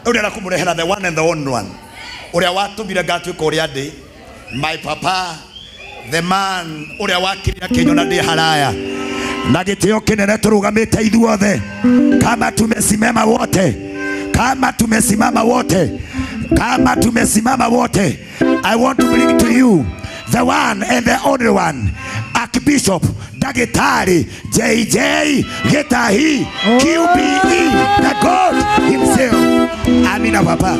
Uria nakumurehera the one and the only one. Uria watumire ngatuika uria ndi. My papa, the man uria wakiria kinyona ndi haraya. Na gitio kinene turugamite ithuothe. Kama tumesimama wote. Kama tumesimama wote. Kama tumesimama wote. I want to bring to you the one and the only one, Archbishop Dagitari JJ Getahi QBE, the God himself. Amina Papa.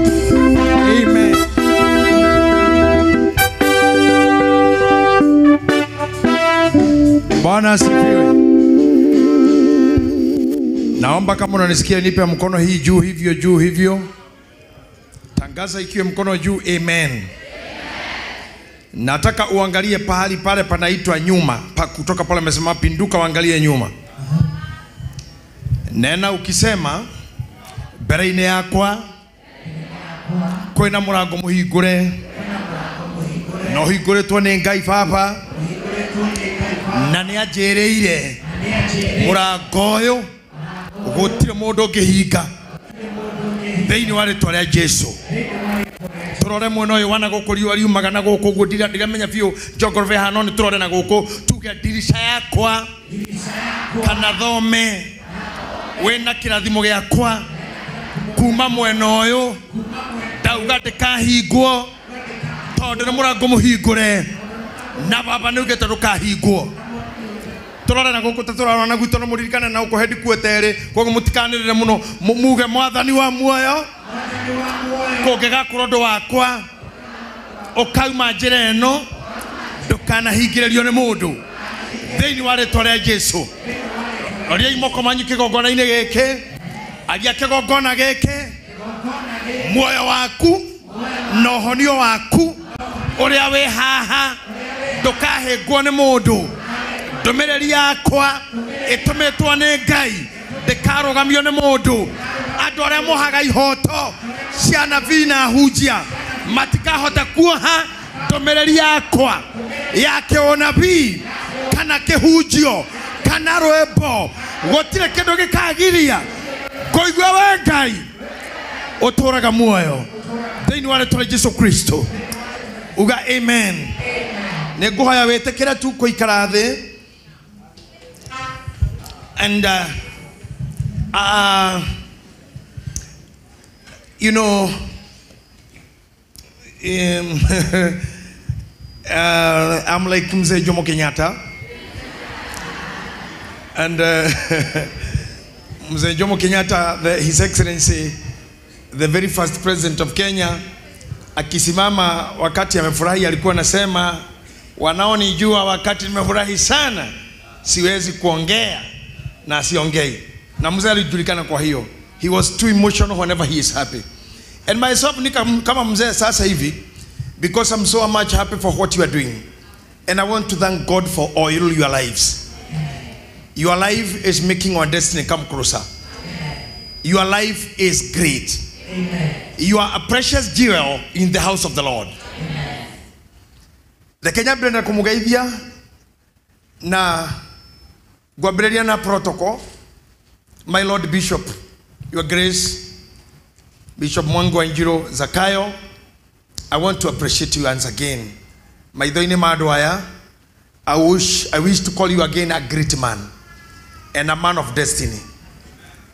Amen. Amen. Bwana asifiwe. Naomba kama unanisikia nipe mkono hii juu hivyo, juu hivyo. Tangaza ikiwe mkono juu, amen. Nataka uangalie pahali pale panaitwa nyuma. Kutoka pale amesema pinduka uangalie nyuma. Nena ukisema mbere-ini yakwa kwina murango muhingure. No hinguritwo ni Ngai Baba. Na ni anjireire murango uyu gutire mundu ngihinga thiini wa ritwa ria Jesu. Turore mwena uyu wana gukuriwa riumaga na guku gudira ndiramenya biu geography hano ni turore na guku tuge dirisha yakwa kana thome wena kirathimo giakwa kuma mwena uyu ndauga ndikahingwo tondu ni murango muhingure na Baba nugete ndukahingwo. Turora na guku turora na guto no muririkana na uko hendi kuetere kogo mutikanirire muno muge mwathani wa muoyo kogega kurondo wakwa okauma njira eno ndukana hingirerio ni mundu thiini wa ritwa ria Jesu. Oria imoko manyu kigongona-ini giki agia kigongona giki muoyo waku no honio waku uria we haha ndukahingwo ni mundu. Ndumiriri yakwa itumitwo ni Ngai ndikarugamio ni mundu. Andu aria muhaga ihoto cia nabii na hunjia matikahota kuoha ndumiriri yakwa ya kiunabii kana kihunjio kana rwimbo. Gutire kindu gikagiria kuigua we Ngai uturaga muoyo thiini wa ritwa ria Jesu Kristo. Uga amen. Neguhaya wetekera tu kuikara thi. And you know, I'm like Mzee Jomo Kenyatta, and Mzee Jomo Kenyatta, His Excellency, the very first president of Kenya, akisimama wakati amefurahi alikuwa anasema, wanaonijua wakati nimefurahi sana siwezi kuongea na siongei. Na mzee alijulikana kwa hiyo. He was too emotional whenever he is happy. And myself nika kama mzee sasa hivi, because I'm so much happy for what you are doing. And I want to thank God for all your lives. Your life is making our destiny come closer. Your life is great. You are a precious jewel in the house of the Lord. The Kenya Brenda kumugaithia na gwambĩrĩria na protocol. My Lord Bishop, Your Grace, Bishop Mwangi wa Injiro Zakayo, I want to appreciate you once again. Maitho-inĩ ma andũ aya, I wish to call you again a great man and a man of destiny.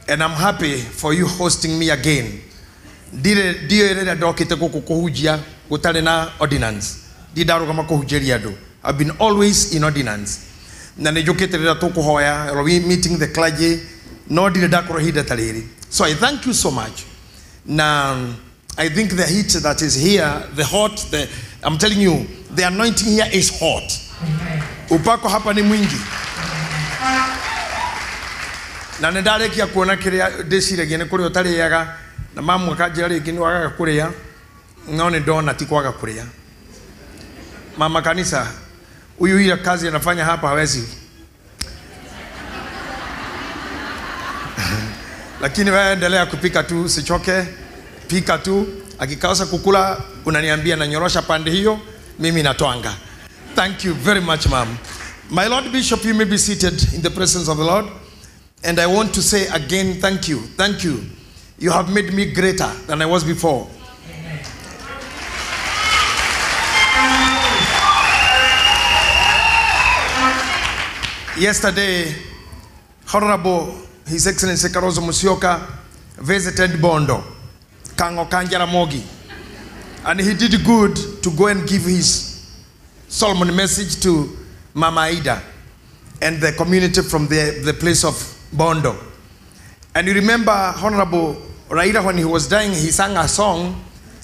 And I'm happy for you hosting me again. Ndiyo rĩrĩa ndokĩte gũkũ kũhunjia gũtarĩ na ordinance. Ndidarũgama kũhunjĩria andũ. I've been always in ordinance. Na nĩnjũkĩte rĩrĩa tũkũhoya, we meeting the clergy, no ndirĩ ndakorwo ihinda ta rĩrĩ. So I thank you so much. Now, I think the heat that is here, I'm telling you, the anointing here is hot. Upako hapa ni mwingi. Na nĩndarĩkia kuona kĩrĩa ndĩciragia nĩ kũrĩa ũtarĩaga na mamu akaja rĩngĩ nĩ wagaga kũrĩa no nĩ ndona ti kwaga kũrĩa. Mama kanisa, huyu ile kazi anafanya hapa hawezi. Lakini wewe endelea kupika tu, usichoke, pika tu. Akikosa kukula unaniambia na nyorosha pande hiyo, mimi natwanga. Thank you very much, ma'am. My Lord Bishop, you may be seated in the presence of the Lord. And I want to say again, thank you. Thank you. You have made me greater than I was before. Yesterday, Honorable His Excellency Kalonzo Musyoka visited Bondo, Kango Kanjaramogi, and he did good to go and give his Solomon message to Mama Ida and the community from the place of Bondo. And you remember Honorable Raila, when he was dying, he sang a song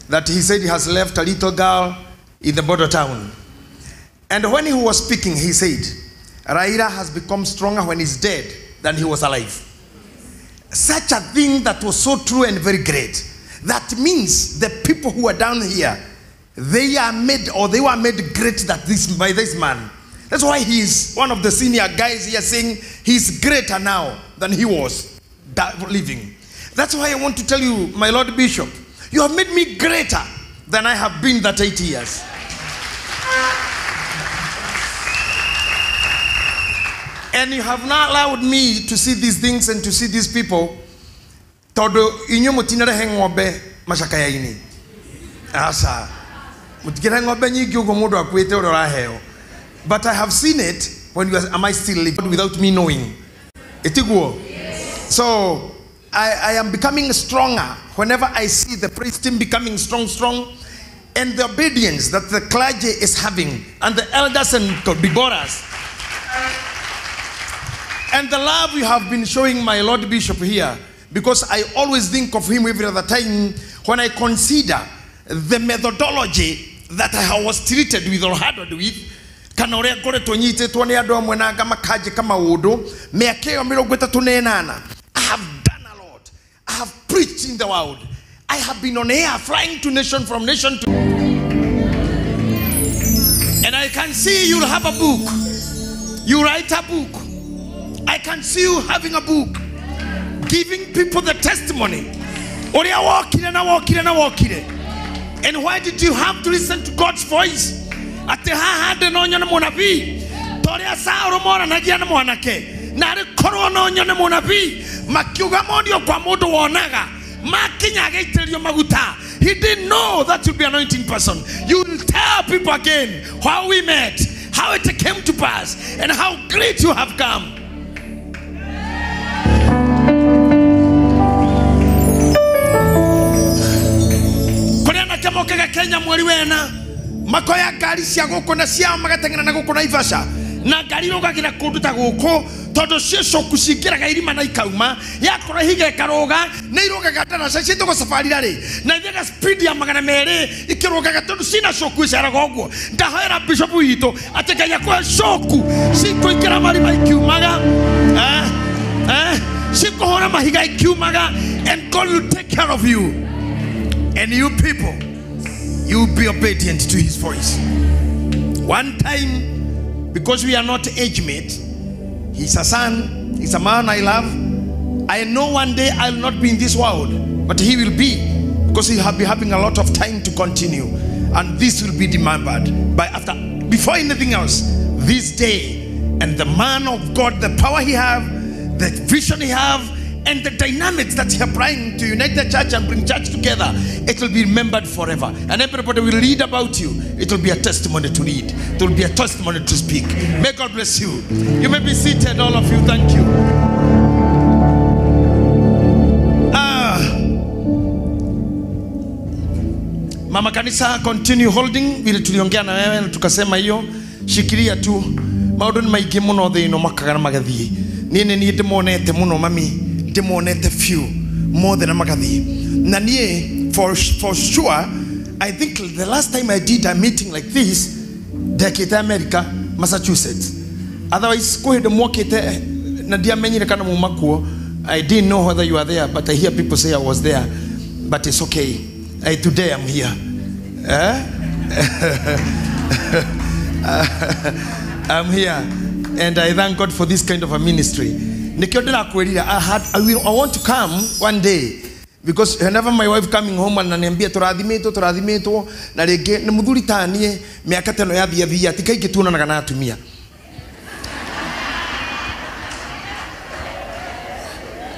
that he said he has left a little girl in the border town. And when he was speaking, he said, Raila has become stronger when he's dead than he was alive. Such a thing that was so true and very great. That means the people who are down here, they are made, or they were made great by this man. That's why he is one of the senior guys here saying he's greater now than he was living. That's why I want to tell you, my Lord Bishop, you have made me greater than I have been that 8 years. And you have not allowed me to see these things and to see these people. Todo inyo mutinere hengobe mashakaya ini. Asa. Mutikere hengobe nyigi ugo mudo akwete ora heo. But I have seen it when you are, am I still living without me knowing? Etiguo. Yes. So I am becoming stronger whenever I see the praise team becoming strong, and the obedience that the clergy is having, and the elders and bigoras. And the love you have been showing my Lord Bishop here, because I always think of him every other time when I consider the methodology that I was treated with or handled with. I have done a lot. I have preached in the world. I have been on air, flying to nation from nation to. And I can see you'll have a book. You write a book. I can see you having a book, giving people the testimony. And why did you have to listen to God's voice? He didn't know that you'll be an anointing person. You will tell people again how we met, how it came to pass, and how great you have come. Kenya mwari wena makoya gari cia guku na cia magatengena na guku na Ivasha na gari rugagina kundu ta guku tondu cio coku cingiraga irima na ikauma yakora hige karoga na irugaga daraca citu safari rari na thiga speed ya 200 ikirugaga tondu cina coku icaraga uguo. Ndahoera Bishop witu ati Ngai akwa coku cikuikira marima ikiumaga cikuhora mahiga ikiumaga, and God will take care of you. And you people, you will be obedient to his voice. One time, because we are not age mate, he's a son, he's a man I love. I know one day I'll not be in this world, but he will be, because he will be having a lot of time to continue. And this will be remembered before anything else, this day. And the man of God, the power he have, the vision he have, and the dynamics that he applying to unite the church and bring church together, it will be remembered forever. And everybody will read about you. It will be a testimony to read. It will be a testimony to speak. May God bless you. You may be seated, all of you. Thank you. Mama kanisa, continue holding. Vile tuliongea na wewe na tukasema hiyo shikilia tu. Maundu ni maingĩ muno thĩ ĩno makagana magathie. Niĩ ndĩmonete muno mami. Demonete few more than a magathi. Nanie for sure, I think the last time I did a meeting like this, Dekete America, Massachusetts. Otherwise, go ahead and walk it. I didn't know whether you are there, but I hear people say I was there. but it's okay. Today I'm here. I'm here, and I thank God for this kind of a ministry. I want to come one day, because whenever my wife coming home and ananiambia turathimetwo na rege ni muthuri tanie miaka 5 yathia tikaige tuonanaga na atumia.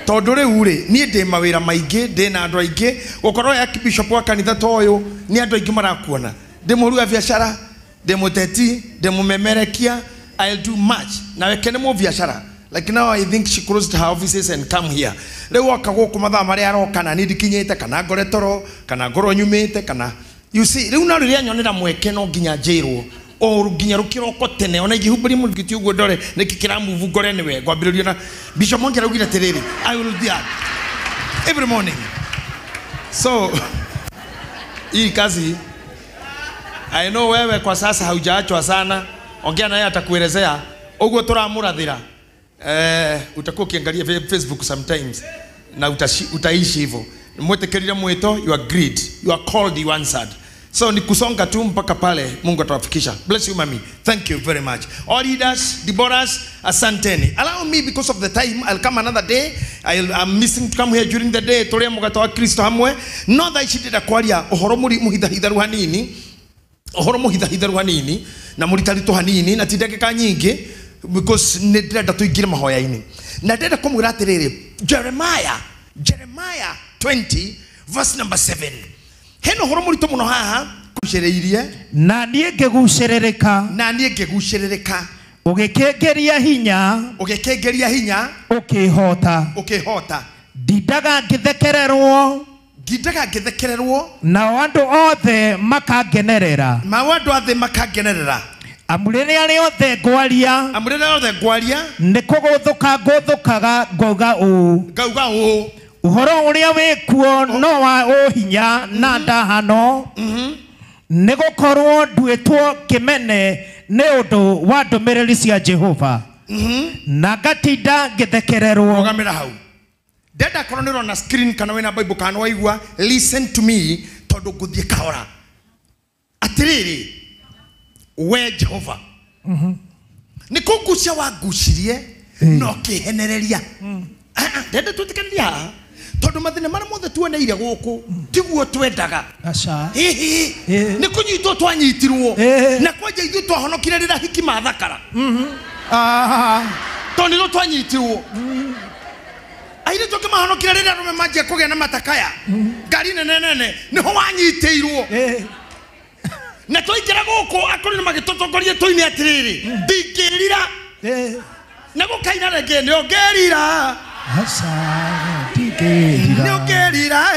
Tondu riu ri nie ndi mawira maingi ndi na andu aingi gukorwo ya bishop wa kanitha toyo ni andu aingi marakuona ndi muruga biashara ndi muteti ndi mumemerekia. I'll do much na wekene mo biashara. Like now I think she closed her offices and come here. Leo akago kumatha mari aroka na ndikinyete kana ngore toro kana ngoro nyumite kana you see leo na ria nyonera mweke no nginya njirwo o nginya rukiroko tene ona igihumburi mu ngiti ugo ndore nikikira move ngore niwe ngwambiririo na Bishop Mongi arugire tereri. I will do that every morning. So hii kazi I know wewe kwa sasa haujaachwa sana, ongea naye atakuelezea ugo turamurathira. Utakuwa ukiangalia Facebook sometimes na utaishi hivyo. Mwetekelea mwito, you agreed, you are called, you answered. So ni kusonga tu mpaka pale Mungu atawafikisha. Bless you mami. Thank you very much. All leaders, Deborahs, asanteni. Allow me, because of the time, I'll come another day. I'm missing to come here during the day. Torea mugata wa Kristo hamwe. No tha ishitida kwaria uhoro muri muhitha ruhanini. Uhoro muhitha ruhanini na muritarito hanini na tidakika nyingi. Because nedreda tuigire mahoya-ini na ndenda kumwira atiriri Jeremiah 20 verse number 7 heno horo murito muno haha kushereirie na nie ngegucerereka ugikengeria hinya ukihota ndidaga ngithekererwo na andu othe makangenerera amurere ale othe ngwaria ne kuguthukaga ngauga uhoro uria wikuo no wa uhinya na ndahano ne gukorwo nduetwo kimene ne undu wa ndumiriri cia Jehova na gatinda ngithekererwo. Ogamira hau ndenda koronero na screen kana wena Bible kana waigua listen to me tondu nguthie kahora atiriri we Jehova ni kugucia wagucirie no kihenereria ndenda tutikeria tondu mathina mara mothe tuoneire guku tiguo twendaga aca ni kunyitwo twanyitirwo na kwanja ithu twahonokire rira hikima thakara tondu no twanyitirwo aire toke mahonokire rira rume maje kugia na matakaya ngari nene niho wanyitiirwo na toikira guku akori na magitotongorie toini atiriri ndingirira na gukaina rege ni ongerira asa tikirira ni ongerira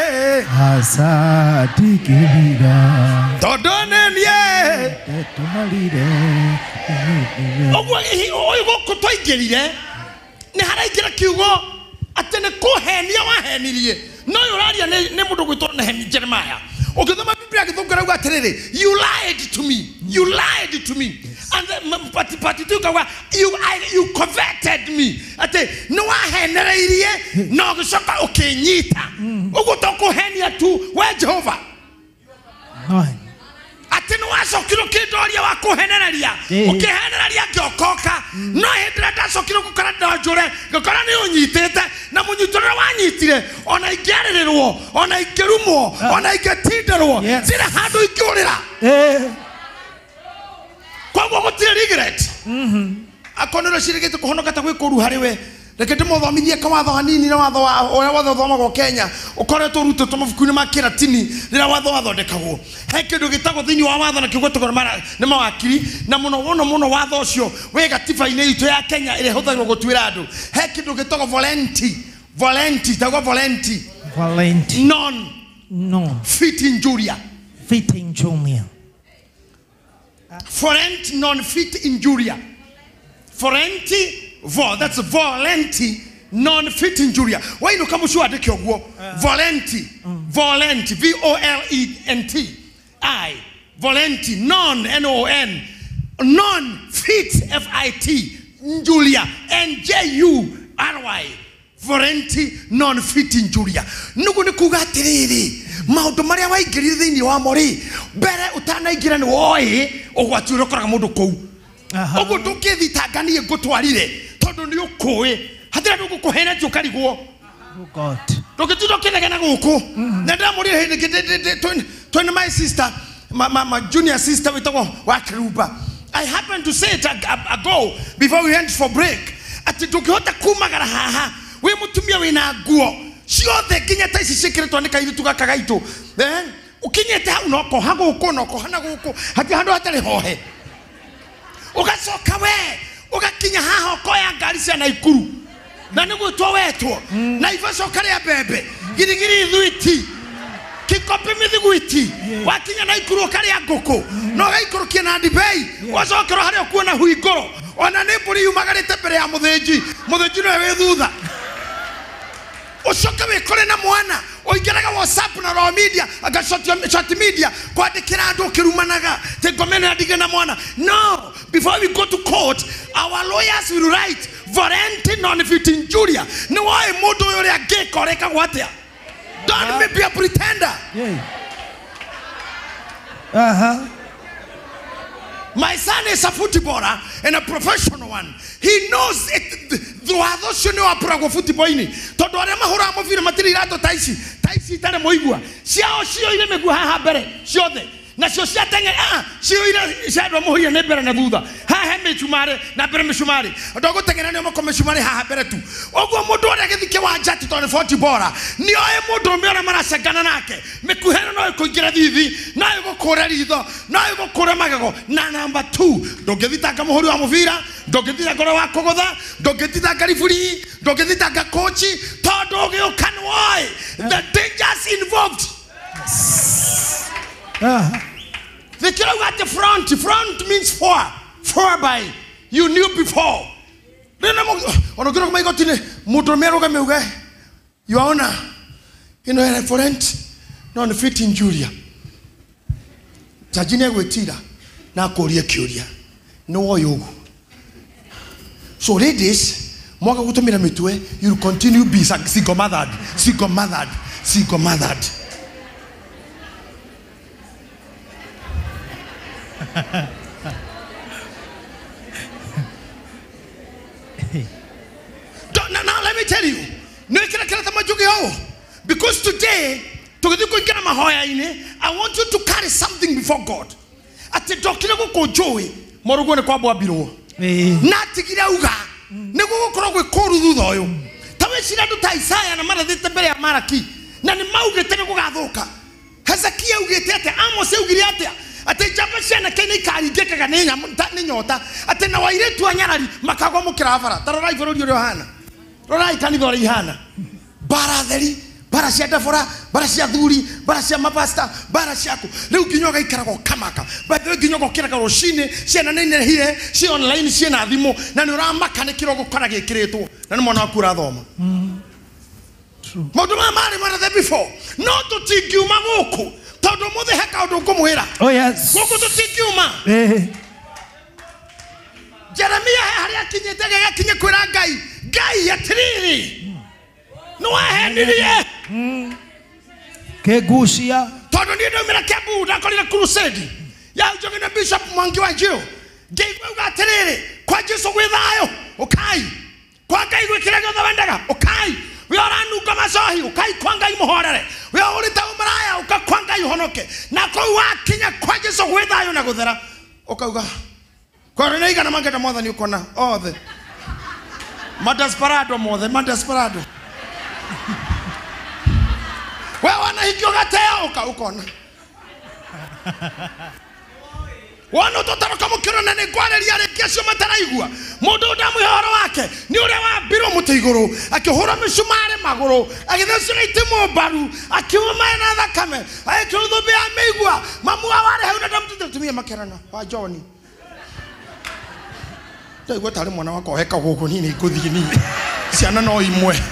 asa tikirira todonenie tumalire oyo guku toingirire ni haraingira kiugo atene kuhenia wahenirie no yuraria ni mundu gwitwo na Jeremiah. Ukithoma Biblia githungura uga atiriri you lied to me and then you coveted me ate no wahenereirie no gicoka ukinyita ugu tokuhenia tu we Jehova ate no wacokiro kindoria wa kuhenereria ukihenereria ngiokoka no hindira ndacokiro gukora ndonjure ngokora ni unyitite na munyitorere wanyitire ona ingiarirwo ona ingirumwo ona ingitinderwo zira handu ingiurira kwa gutire regret akonero shirigite kuhonoka ta gwikuru hariwe reke ndimothomithie kawatho hanini na watho watho thomagwo Kenya ukoretwo rutĩtwo mabuku-inĩ ma Kĩratini rĩrĩa watho wathondekagwo he kĩndũ gĩtagwo thĩinĩ wa watho na kĩgwetagwo nĩ mawakiri na mũno watho ũcio wĩ gatiba-inĩ itũ ya Kenya ĩrĩa ĩhũthagĩrwo gũtuĩra andũ he kĩndũ gĩtagwo volenti non fit injuria that's volenti non fit injuria. Why no kama shua deke ogwo volenti volenti volenti non non fit fit injuria NJURY volenti non fit injuria nugu ni kuga atiriri maundu maria waingirire thiini wa mori mbere utanaingira ni woi ugwati urokoraga mundu kou oguo ndukithitanganie ngutwarire tondu ni ukui hatira ndugukuhena njukarigwo God. ndugitindo kinegena guku na ndamurire hindi twin my sister my junior sister witagwo wa Kiruba. I happened to say it ago before we went for break ati ndukihota kumagara haha we mutumia wina nguo ciothe nginya ta ici cikiritwo ni kairitu gaka gaitu ukinyete hau noko haguku noko hana guku hati handu hatari hohe ugacoka we ugakinya haha okoya ngari cia Naikuru na niguo twetwo na ibacoka ria mbembe girigiri thwiti kikopi mithiguiti wakinya Naikuru karia nguku no gaikurukia na ndibei wacokero haria kuona huigoro ona ni mburi yumagarite mbere ya muthinji no we thutha ucoka wikore na mwana oingiraga WhatsApp na raw media aga short media kwandikira andu kirumanaga tegomena ndige na mwana. No, before we go to court our lawyers will write warrant non-fit Julia no why mundu uyu ria ngikoreka gwatia. Don't be a pretender. My son is a footballer and a professional one. He knows it. Those who know a football ini. Todo are mahura mo vira matiri rato taisi tare moigua. Sio ile megu ha bere. Sio de. Na sio sia tenge sio ile shado mo hiya ne bere na buda. Ha me chumare na bere me chumare. Dogo tengena ne mo ko me chumare ha bere tu. Ogwo modo ore githike wa jati to ne footballer. Ni oye modo mbere mara sagana nake. Mekuhero no kuingira thithi. Na yugo kore ritho. Na yugo kore magago. Na number 2. Ndogethitanga muhuri wa muvira. Ndogethitanga ngoro wa kogotha. Ndogethitanga rifuri. Ndogethitanga coach. Todo gyo can why. The dangers involved. The killer at the front. Front means for by. You knew before. Your Honor, you know, a referent non-fit in Julia. Tajine wetira na korea curia. No yogo. So ladies, mwaka kutumira mitwe, you continue be single mothered. Now let me tell you, because today, I want you to carry something before God. At the doctor go joy, Morogone Kwabo Biro. Natigira uga, Nego Krog Koru Dudoyo. Taweshina to Taisai and a mother did the Bear Maraki. Nani Mauga Tenegoka. Hazakia Ugete, Amos Ugriata. Ate Japashana Kenny Kari Gekaganina, Muntanota, Atena Waire to Anyari, Makagomo Kravara, Tarai for Yohana. Rorai Tanigori Hana. Baraderi, Barasiata Fora, Barasiaduri, Barasia Mapasta, Barasiaku, Lukinyoga Karago Kamaka, but the Ginoko Kirako Shine, Siena here, she online Siena Dimo, Nanurama Kanekiro Karage Creto, and Monacuradoma. Moduma Mari Mara before, not to take you Mamoko. Oh yes. Jeremiah haria kinyetega kinye kwira gai ya triri. No ahendirie. Kegusia. Todo ndio mira kebu na kolina crusade. Ya ujoge na Bishop Mwangi wa Jio. Gave uga triri kwa Jesu withayo. Okay. Kwa gai gwikiraga thawendaga. Okay. We are anuka masohi ukai kwanga imuhorere we are ulita umaraya ukakwanga ihonoke na ko wakinya kwa Jesu wethayo na guthera ukauga kwa renaiga na mangeta mothe ni ukona othe madasparado we wana hikyo gateo ukona wano totaroka mukiro na ne kwareria rekesho mataraigua mundu ndamu horo wake ni ure wa biro mutiguru akihura mishumare maguru agithecira itimo baru akiuma na thakame akithuthu bia meigua mamu aware hau ndamtu tumia makerana wa John taigua tari mwana wako heka guku nini ikuthi nini ciana no imwe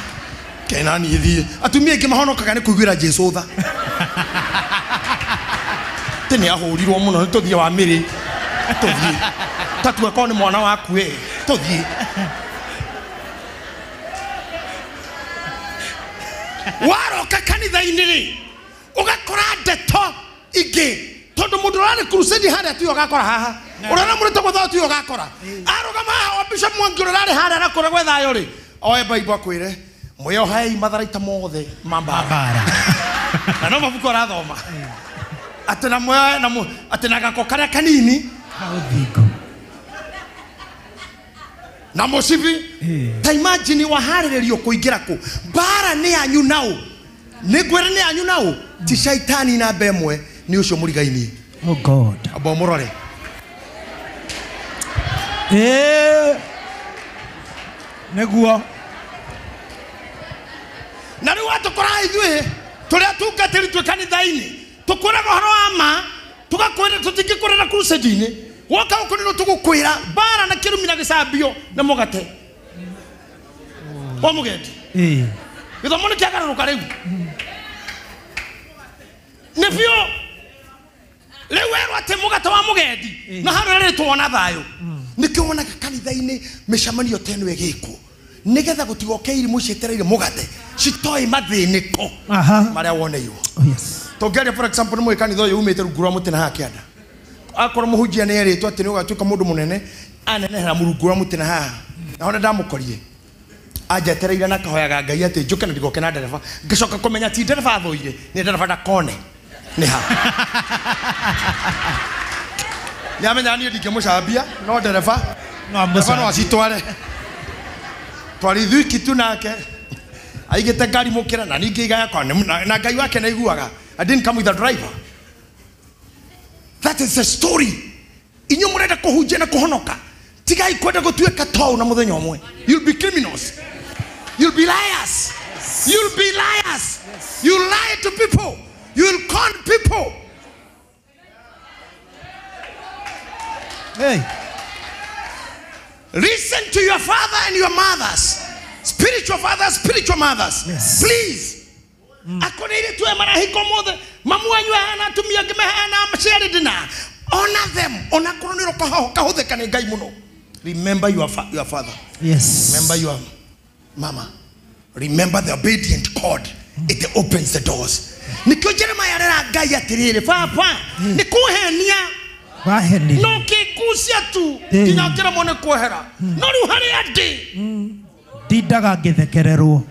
kena ni thie atumia kimahonokaga ni kuiguira Jesu tha tene ahurirwo muno tuthie wa miri tuthie tatue ko ni mwana waku tuthie waroka kanitha-ini ri ige tondu mundu rani crusade haria tu gakora haha urana murito gwa tu gakora arugama wa bishop Mwangi rani haria nakora gwe thayo ri oe Bible akwire muyo hai matharaita mothe mambara na no mabuko rathoma atena muyo na atena gako karia kanini Hauthingo. na musibi ta imagine waharirerio kuingira ku bara ni anyu nao ni gwere ni anyu nao ti shaitani na bemwe ni ucio murigaini. Oh God. Abo murore Neguo. na riu atukora ithue turia tungatiri twe kanitha-ini tukura mohoro ama tugakwira tutikikurira crusade-ini woka ukunino tugukwira bara na kirumi na gicambio na mugate wa mugeti githomo ni kiagaruruka riu ni bio riu ero ati mugate wa mugeti na hano ri tuona thayo nikio wonaga kanitha-ini mishamanio teno egiko nigetha gutigoke irimu cietereire mugate citoi mathiniko maria woneirwo. Yes. Tongeria for example ni mwikanitha uyu umite rungu rwa mutina ha kianda akora muhunjia ni eritwo ati ni ugatuika mundu munene anenehera murungu rwa mutina ha na hona ndamukorie ajetereire na kahoyaga Ngai ati njuke na ndigoke na ndereba ngicoka kumenya ti ndereba athoire ni ndereba ndakone ni ha yamenya ni ndingimucambia no ndereba no acitware twari thiki tu nake aigite ngari mukira na ningi igaya kwa na Ngai wake na iguaga. I didn't come with a driver. That is the story. Inyo murenda kuhunjia na kuhonoka tigai kwenda gutuika tau na muthenya umwe. You'll be criminals, you'll be liars, you'll be liars, you'll lie to people, you'll con people. Hey. Listen to your father and your mothers, spiritual fathers, spiritual mothers. Yes. Please. Akona ile tu marahiko mothe mamu anyu ana tumia gemehana mashare dina honor them ona koroniro kahotheka ni Ngai muno. Remember your father. Yes. Remember your mama. Remember the obedient cord. It opens the doors. Nikyo Jeremiah rera Ngai atirire papa nikuhenia Waheni. no kikusia tu kinyakira mone kuhera no ru hari andi Didaga githekererwo.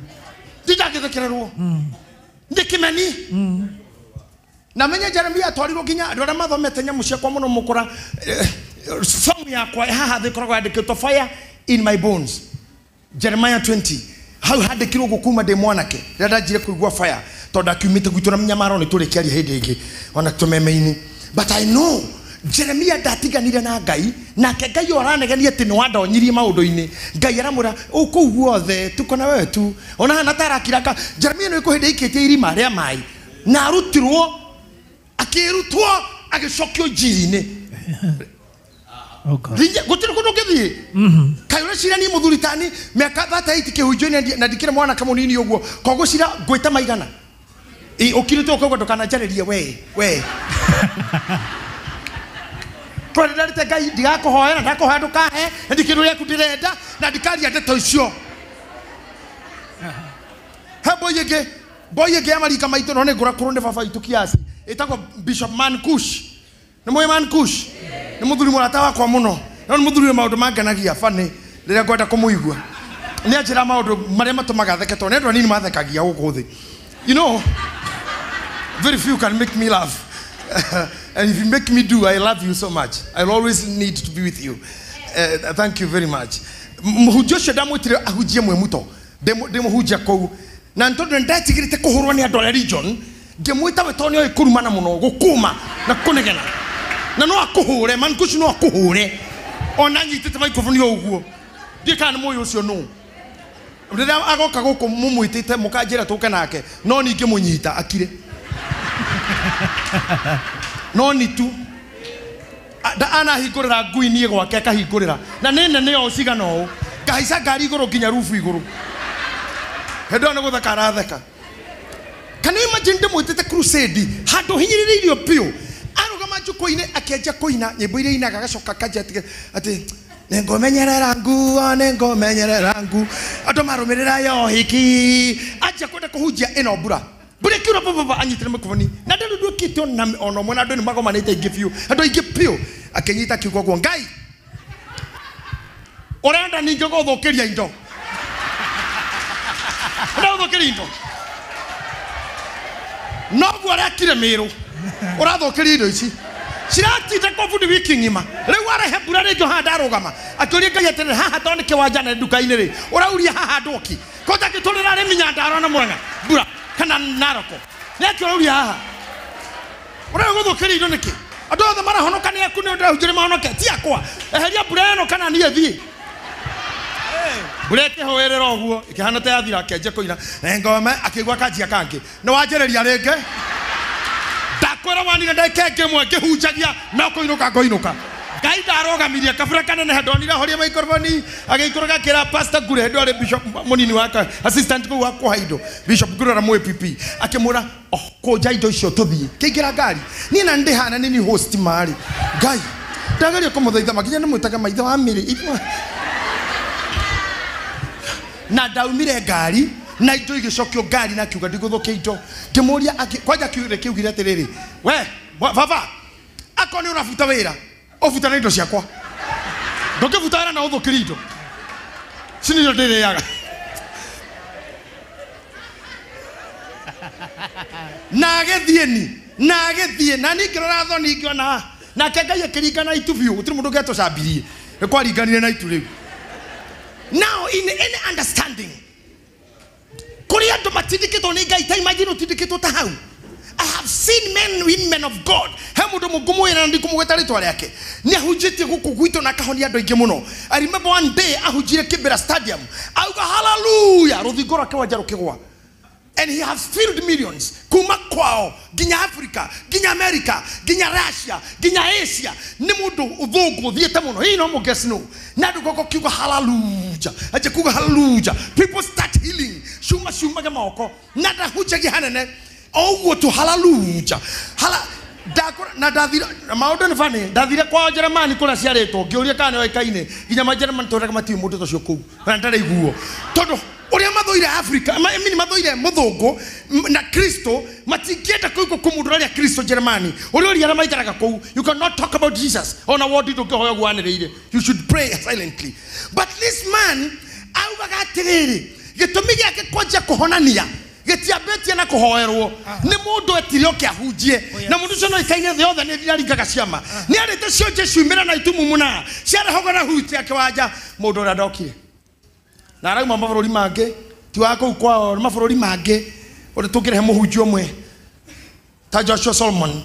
Ndikimeni na menya Jeremia atwarirwo nginya andu aria mathomete nyamu ciakwa muno mukura song yakwa haha thikoragwo yandikitwo fire in my bones. Jeremiah 20 hau handikirwo gukuma de mwanake rira ndanjire kuigua fire tondu akiumite gwitu na mnyamaro ni turikiaria hindi ingi ona tumeme-ini. But I know Jeremia ndatiganire na Ngai nake Ngai oranegenia ati ni wandonyirie maundu-ini. Ngai aramura uku guothe tuko na wewe tu ona hana tarakiraka Jeremia no ikuhinde ikitie irima ria mai na arutirwo akirutwo agicokio njiri-ini. Gutiri kundu ngithii kayura cira ni muthuritani miaka 38 kihunjio-ini na ndikire mwana kamunini uguo koguo cira ngwita maigana ukirite ukauga ndukanajarerie we Kwa ndarite Ngai ndigakuhoya na ndakuhoya ndukahe na ndikiru yaku ndirenda na ndikaria ndeto icio. He boyege amarika maitu no ne ngura kurunde baba itu kiasi etagwo Bishop Mankush. Ni moyo Mankush ni muthuri murata wakwa muno no ni muthuri maundu mangenagia fani riria ngwenda kumuigua ni anjira maundu maria matumaga theke to nendo nini mathekagia guku thi. You know, very few can make me laugh. And if you make me do, I love you so much. I'll always need to be with you. Thank you very much. Muhujia damwitire ahujie mwemuto. Demuhujia kou. Na ntondo ndatigirite kuhurwa ni andu religion. Ngemwita wetoni oy kurumana muno gukuma na kunegena. Na no akuhure Mankush no akuhure. Ona nyitite microphone yo uguo. Ndikana moyo ucio no. Rira agoka guku mumwitite mukanjira tuke nake. No ninge munyita akire. No ni tu ana hingurira ngui nie gwake akahingurira na nene ne ociga no ngahaica ngari iguru nginya rufu iguru hendo ne guthaka aratheka. Can you imagine ndimwitite crusade handu hinyirireirio pio arugama njuko-ini akienja kuina nyimbo iria inaga gacoka kanja ati nengomenyerera ngu andu marumirira yo hiki aja kwenda kuhunjia ino mbura Bure kira papa anyitire microphone. Na ndu kiti ono mwana ndu ni magoma na ite give you. Ando igipio akenyita kiugo gwo Ngai. Orenda ninge gothokeria indo. Ora gothokeria indo. No gwarakire miru. Ora gothokeria indo ici. Ciratita kwa fundi wiki ngima. Riu arehe mbura ri Johanda arugama. Akiuria Ngai atere haha toni kiwanja na nduka-ini ri. Urauria haha ndoki. Kota giturira ri Minyandaro na Murang'a. Mbura kana Naroko. Neki urauria haha. Ura guthukiria indo niki. Andu othe marahonoka ni aku ni ndu hujire mahonoke ti akwa. Eheria mbura eno kana ni thie. Bureke hoerera oguo ikihana ta yathira kenje kuina ngome akigwa kanjia kangi no wanjereria ringe ndakwira wanire ndekenge mwe ngihunjagia no kuinuka ngoinuka Ngai ndarogamirie kabura kanene hedonire horia microphone agiikoroga kira pastor Gure ndore bishop munini wake assistant ku wa kwaido bishop Gure ra mwe PP akimura koja indo icio tuthie kiingira ngari ni na ndihana nini host mari Ngai ndagaria kumuthaitha makinya nimwitaga maitho wa miri na daumire ngari na indo igicokio ngari na kiuga ndiguthukia indo ngimuria kwanja kiure kiugire atiriri we baba akoni unafuta wira ofuta na indo ciakwa ndokifuta wira na uthukiri indo sini ndire yaga na gethie na nikirora thoni ngiona na kengai akiringana itu biu gutiri mundu geto cambirie kwa ringanire na itu riu. Now in any understanding Korea to matindikito ni Ngai ta imagine utindikito ta hau. I have seen women of God hamudo mugumu ina ndi kumugeta ritwa yake ni ahujite guku gwito na kahonia andu ingi muno. I remember one day ahujire Kibera Stadium auga hallelujah ruthingo rwake wanja rukigwa and he has filled millions kuma kwao ginya Africa ginya America ginya Russia ginya Asia ni mundu uthungu thiete muno hii no mugesi no na ndukoko kiuga hallelujah aje kuga hallelujah people start healing shuma ga maoko na ndahujagia hanene oguo tu hallelujah dakora na dathira maundu ni fani dathira kwa Jeremani kula ciaritwo ngiuria kana oikaine ginya ma Jeremani toraga mati mundu tocio kuu na ndare iguo tondu uria mathoire Africa mini mathoire muthungu na Kristo matingienda kuiko kumundu ria Kristo Jeremani uria ara maitaraga kou you cannot talk about Jesus on a word to hoya gwaniriire you should pray silently but this man augaga atiriri gitumi giake kwanja kuhonania getiabetia na kuhoerwo ni mundu etirio kiahunjie na mundu cio no ikaine the other ni thiraringaga ciama ni arite cio Jesu imira na itumu muna ciare hogora huti yake wanja mundu ria ndokire na rauma mabũrũri mangĩ ti wako kwao mabũrũri mangĩ uri tukirehe muhunjio mwe ta Joshua Solomon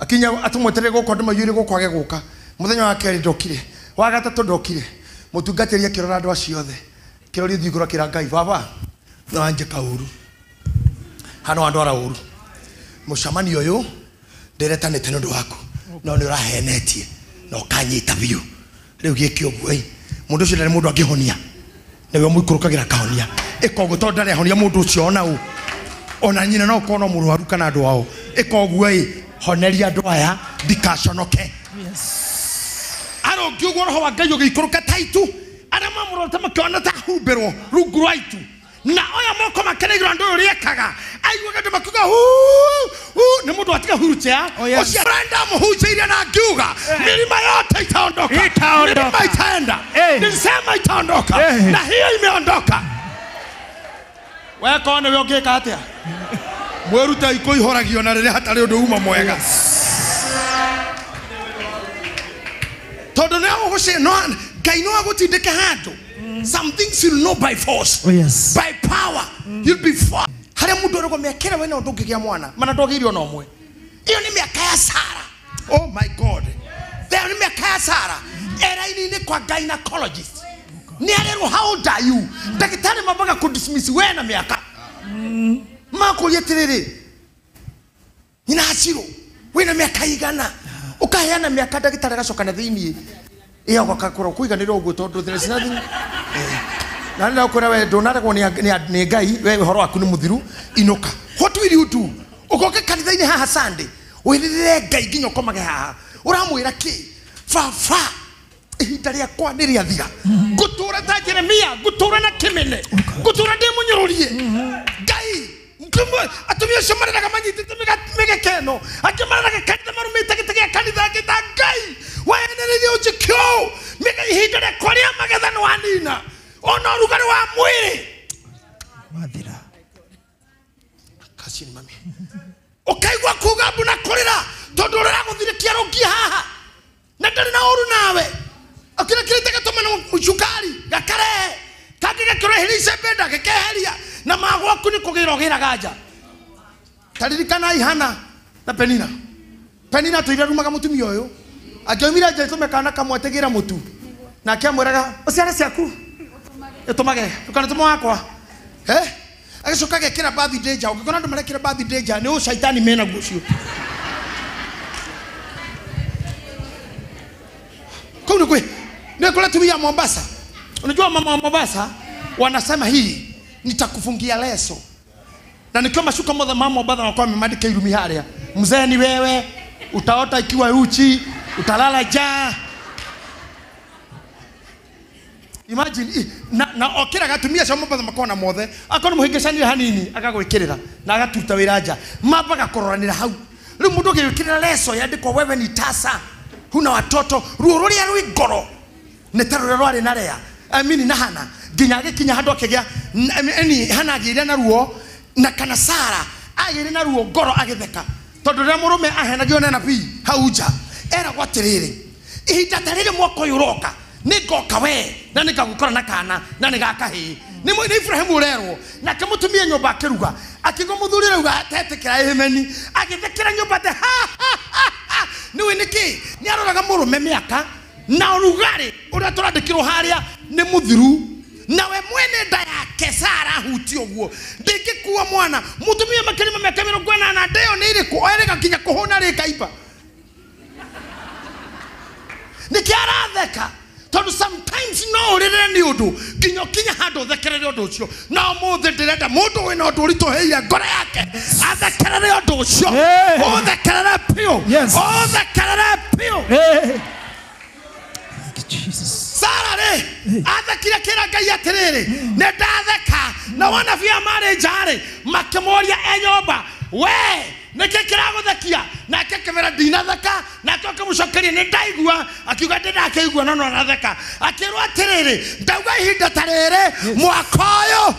akinya atumwetere guko nduma yuri guko age guka muthenya wa keri ndokire wa gatatu ndokire mutungatĩria kirora andu acio othe kirori thigura kira Ngai baba na anje kauru hano andu ara uru mucamani uyu ndiretanite nundu waku no ni urahenetie no kanyita biu riu giki uguo mundu cio ndari mundu angihonia niwe muikurukagira kahonia ikoguo to ndari honia mundu ucio ona nyina no kono murwaru kana andu wao ikoguo honeria andu aya ndikaconoke aro ngiugo roho wa Ngai ugikuruka taitu ara mamurota makiona ta huberwo rungu rwaitu na oya moko makenegira andu uriekaga aiguaga andu makuga ni mundu atiga hurutia ucio random hujiria na ngiuga milima yote itaondoka milima itaenda nilisema itaondoka na hiyo imeondoka wewe kone wewe ungeka atia mweruta ikoihoragio na rire hatari undu uma mwega todo na uguce no Ngai no agutindike handu some things you'll know by force by power you'll be far haria mundu arego mekera wena undu ngigia mwana mana ndogirio no mwe iyo ni miaka ya Sara oh my God there ni miaka ya Sara era ini ni kwa gynecologist ni arero how old are you dakitari mabaga ku dismiss wena miaka mako yeterere ina asiro wena miaka igana ukaheana miaka dakitari gacoka na thiini iyo gakakora kuiganira uguo tondu there is nothing na ndio kuna wewe ndonaragwo ni Ngai wewe horo waku ni muthiru inuka what will you do ugoke kanitha-ini haha Sunday wirire Ngai nginya komage haha uramwira ki fa ihinda riakwa ni riathira ngutura ta Jeremia ngutura na kimene ngutura ndi munyorurie Ngai atumia shomara na kama nyiti mega keno akimara na kanisa marumita kitege kanisa kitagai waendelea ujikyo mega hito na korea magadhano wanina ono rugari wa mwili Madira. Kasini mami okaigwa kugabu na kolera tondorera guthirikia rogia haha na ndari na oru nawe akira kirete gatoma na muchukari gakare kagiga kirehirise benda gekeheria na magwa kuni kugirogira gaja taririkana ihana na penina tuira rumaga mutumia uyu akiumira je tumekana kamwetegira mutu na akiamweraga uciara ciaku etomage tukana tumo wakwa agicoka gekira birthday ja ukikona ndu marekira birthday ja ni shaitani mena gucio kuna kwe ni kula tumia Mombasa. Unajua mama wa Mombasa wanasema hii nitakufungia leso na nikiwa mashuka mmoja mama wa Mombasa wanakuwa wameandika ilumi haria mzee ni wewe utaota ikiwa uchi utalala njaa. Imagine na okira gatumia cia Mombasa makona mothe akona muhingicanire hanini akagwikirira na agatuta wiraja mamba gakororanira hau riu mundu gikirira leso yandikwa wewe ni tasa huna watoto ruo ruria rwi ngoro ne tarore rwari na rea amini na hana ginya gikinya handu akigya eni hana agire na ruo na kana Sara agire na ruo ngoro agitheka tondu ria murume ahenagio na nabii hauja era gwatirire ihinda tarire mwako yuroka nigoka we na nigagukora na kana na nigakahi ni Ibrahim urerwo na kamutumia nyumba akiruga akigo muthuri ruga tetekira ihemeni agithekira nyumba te ni winiki ni aroraga murume miaka na rugari uria turandikirwo haria ni muthiru nawe mwene nda yake Sara huti oguo ndingikuwa mwana mutumia makirima miaka 40 na ndeo ni iriku oerega kinya kuhona rikaipa nikiaratheka tondu sometimes no rire ni undu kinya handu thekerere undu ucio na muthe ndirenda mundu wina undu urituheire ngoro yake athekerere undu ucio uthekerere pio uthekerere pio Jesus. Sara re athekire kira Ngai atiriri ne ndatheka na wana via marriage are makemoria enyomba we nike kiraguthekia na kekevera dinatheka na tokemucokeria ni ndaigua akiuga ndindakeigua no natheka akirwo atiriri ndauga ihinda tarere mwakoyo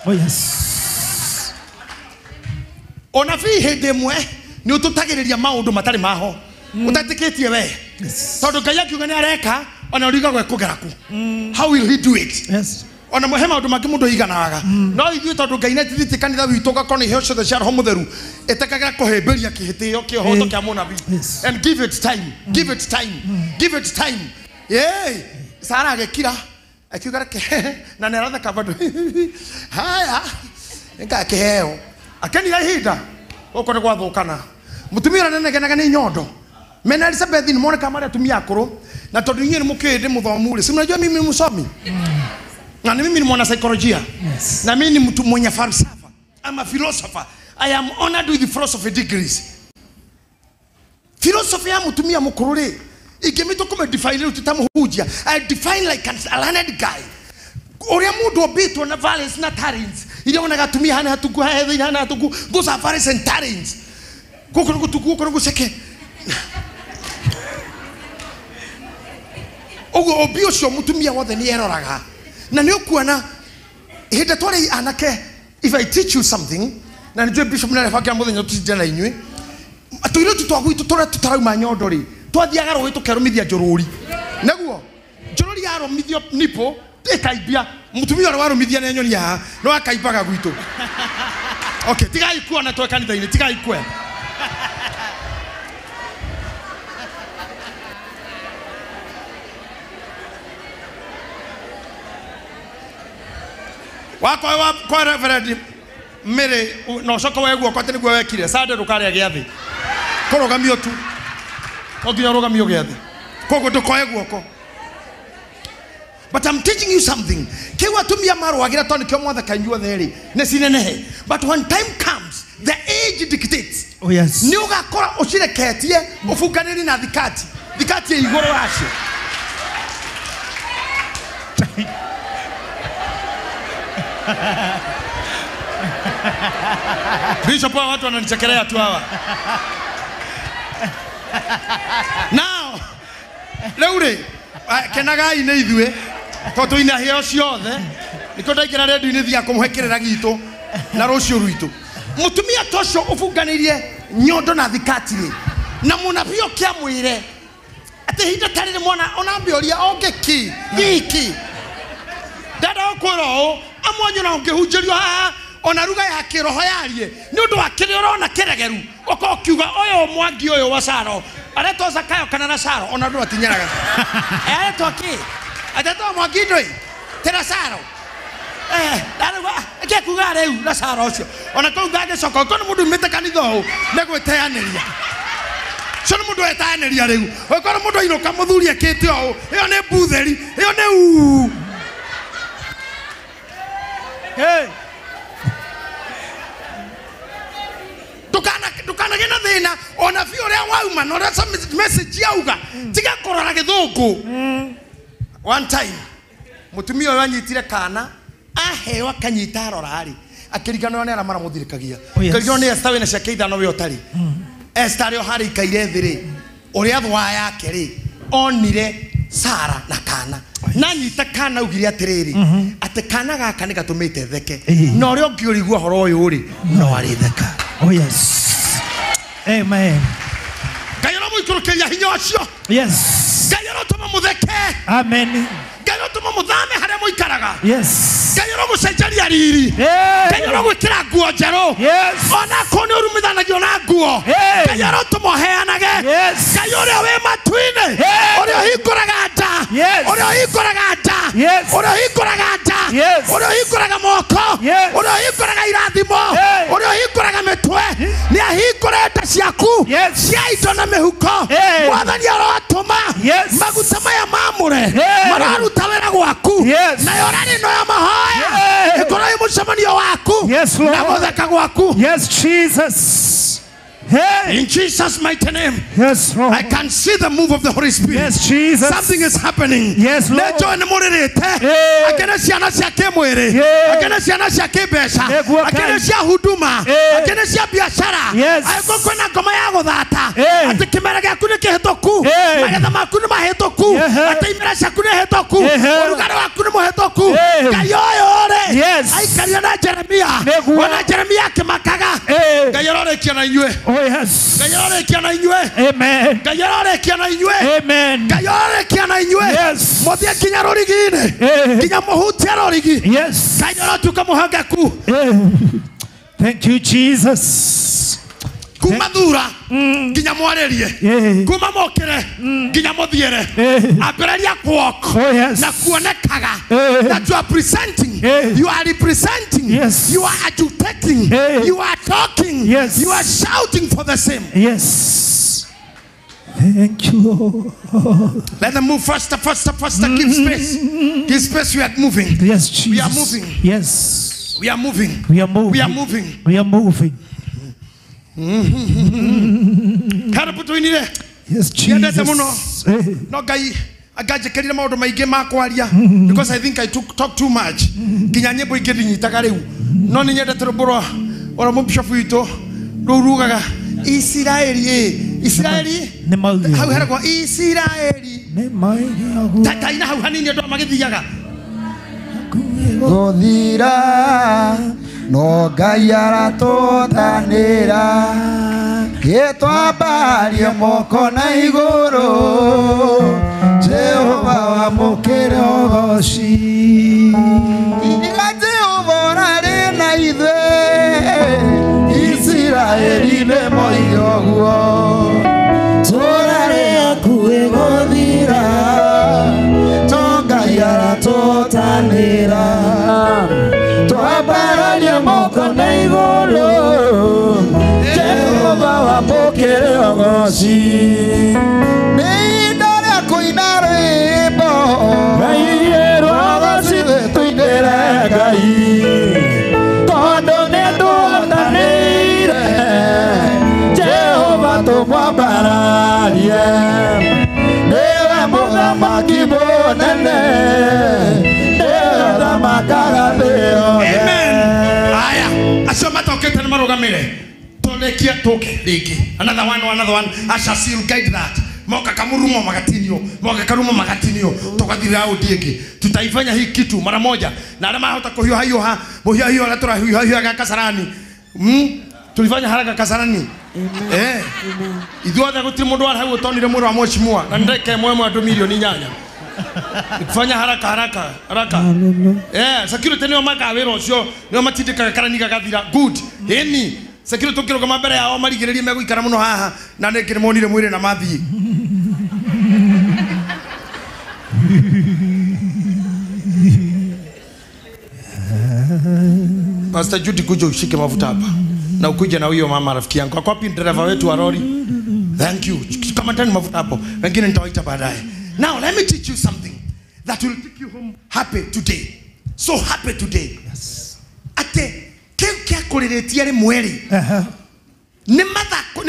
Oh yes. ona vi hindi mwe ni ututagiriria maundu matari maho utatikitie we tondu Ngai akiuga ni areka ona uriga gwe kugeraku how will he do it? Yes. Ona muhema undu mangi mundu iganaga no ithu tondu Ngai netithiti kanitha witu gakona iheo ciothe cia roho mutheru etekaga kuhemberia kihitio kihoto kia munabii and give it time give it time Sara agekira akiuga ke na neratheka bado haya nga kiheo akeni ihinda ukore gwathukana mutumia nenegenaga ni nyondo mena Elizabeth ni mone kama atumia akuru na tondu nyinyi mukende muthomure si mnajua mimi msomi na mimi ni mwana saikolojia na mimi ni mtu mwenye falsafa ama philosopher. I am honored with the philosophy degrees. Philosophy ya mtumia mukururi ikimito kuma define utitamuhujia I define like a learned guy oria mundu obitwo na valence na talents ile ona gatumia hana hatuku haethe hana hatuku gosa valence and talents kokoro gutuku kokoro guseke ogo obio cio mutumia wothe ni eroraga na ni ukuona hinde twari anake if I teach you something na ndio bishop na refakia muthenya tutijana inywe tuiro tutwagwitu tora tutarauma nyondori twathiaga rohi tukerumithia njururi naguo njururi yarumithio nipo ikaibia mutumia ora warumithia na nyoni ya no akaibaga gwitu okay tigai kuona twa kanitha ini tigai kwe wako kwa reverend mere no soko weguo kwa tene gwe wekire sade rukare giathi korogamio tu oginya rogamio giathi kogo tukoe guoko. But I'm teaching you something. Kewa tumia maro agira toni kyo mwatha kanjua theri nesinenehe. But when time comes the age dictates. Oh yes. Ni ugakora ucireketie ufukaniri na thikati ya igoro yacio. Bishop, watu wananichekelea tu hawa. Now, leure kenagai ne ithue toto ina heo ciothe niko ndaikira redio ini thia kumuhekerera gitu na rucio ruitu mutumia tocio ufunganirie nyondo na thikatire na munabio kia mwire ati hinda tarire mwana onambioria ongeki giki dada okoro amonyo na ongehunjerio haha ona ruga ya kiroho yarie ni undu wa kiriro na kiregeru okokiuga oyo mwangi oyo wa Saro areto Zakayo kana na Saro ona ndu atinyaraga areto aki ateto mwangi ndoi tera Saro dada ake kuga reu na Saro ucio ona kuga ge soko kono mundu mete kanitha o negweteaniria sono mundu etaaniria reu okono mundu iroka muthuri akite o iyo ne butheri iyo ne u hey Tukana gena thina ona fi oria wauma no resa message yauga tiga korora githungu. One time mutumia oyo anyitire kana aheo akanyita rorari akirigano ne aramara muthirikagia kirigano ne estawe na shakeitha no we otari estare hari kaire thiri oria thwa yake ri onire Sara na kana na nyita kana ugire atiriri ate kana gaka ni gatumite theke no ri ongiurigwa horo uyu ri no ari theka. Oh yes. Amen. Gayoro muikurukiria hinya ucio. Yes. Gayoro tuma mutheke. Amen. Gayoro tuma muthame haria muikaraga. Yes. Gayoro gucenjaria riri. Gayoro gwikira nguo njeru. Yes. Ona kone urumithanagio na nguo. Gayoro tumuheanage. Yes. Gayoro we matuine. Orio hinguraga nda. Yes. Orio hinguraga nda. Yes. Orio hinguraga nda. Yes. Orio hinguraga moko. Yes. Orio hinguraga irathimo. Orio hinguraga mitwe. Ni ahingure nda ciaku. Yes. Cia indo na mihuko. Mwathani arotuma. Yes. Maguta maya mamure. Mararuta wera gwaku. Yes. Na yorani no ya mahoya. Ikora imucemanio waku. Yes, Lord. Na mutheka gwaku. Yes, Jesus. Hey. In Jesus' mighty name. Yes, Lord. I can see the move of the Holy Spirit. Yes, Jesus. Something is happening. Yes, Lord. Nejo ni muririte. Akene ciana cia kimwiri. Akene ciana cia kibesha. Akene cia huduma. Akene cia biashara. Yes. Aiko kwena ngoma ya guthata. Ati kimera giaku ni kihituku. Magetha maku ni mahituku. Ati imera ciaku ni hituku. Urugari waku ni muhituku. Ngai oyo ri. Yes. Aikaria na Jeremia. Ona Jeremia akimakaga. Ngai arorekia na inyue. Oh yes. Gayore kiana inyue. Amen. Gayore kiana inyue. Amen. Gayore kiana inyue. Yes. Mothia kinya rorigine. Kinya muhutia rorigi. Yes. Gayore tuka muhangaku. Thank you, Jesus. Kumadura. Kinya mwarerie. Kuma mokere. Kinya mothiere. Abereria walk. Oh yes. Na kuonekaga. That you are presenting. You are representing. Yes. You are agitating. You are talking. Yes. You are shouting for the same. Yes. Thank you. Let them move faster. Give space. Give space. We are moving. Yes, Jesus. We are moving. Yes. We are moving. We are moving. We are moving. We are moving. Yes, Jesus. No guy. Agaje kerira maundu maingi makwaria because I think I talk too much. Ginya nyimbo ingedi nyitaga riu. No ni nyendete ruburo ora mu bishop wito rurugaga Israeli ne maugi hau heragwo Israeli ne maugi tata ina hau hanini ndo magithiaga gothira no Ngai aratutanira gitwambarie moko na iguru Jehova wa mukire ogoci iniga Jehova rari na ithe Israeli ne moiyoguo turare akue gothira to Ngai aratutanira twambarie moko na iguru Jehova wa mukire ogoci Amen. Aya. acio matokete ni marugamire tolekia toke riki another one I shall see you guide that moka kamurumo magatinio tukathira udieki tutaifanya hii kitu mara moja na alama hata kuhiyo hiyo la tura hiyo Kasarani tulifanya haraka Kasarani ithuothe gutiri mundu wari hau tonire mundu wa mheshimiwa na ndeke mwemwe andu milioni nyanya kufanya haraka security nio makawira ucio nio matindikaga karani gagathira good eni security tukiro kama mbere yao marigiririe meguikara muno haha na nekire monire mwire na mathii Pastor Judy kuja ushike mafuta hapa na ukuje na huyo mama rafiki yangu kwa pin driver wetu wa lori. Thank you. Kama tani mafuta hapo wengine nitawaita baadaye. Now let me teach you something that will take you home happy today. So happy today. Yes. Ate keu kuliretia ri mweri. Ni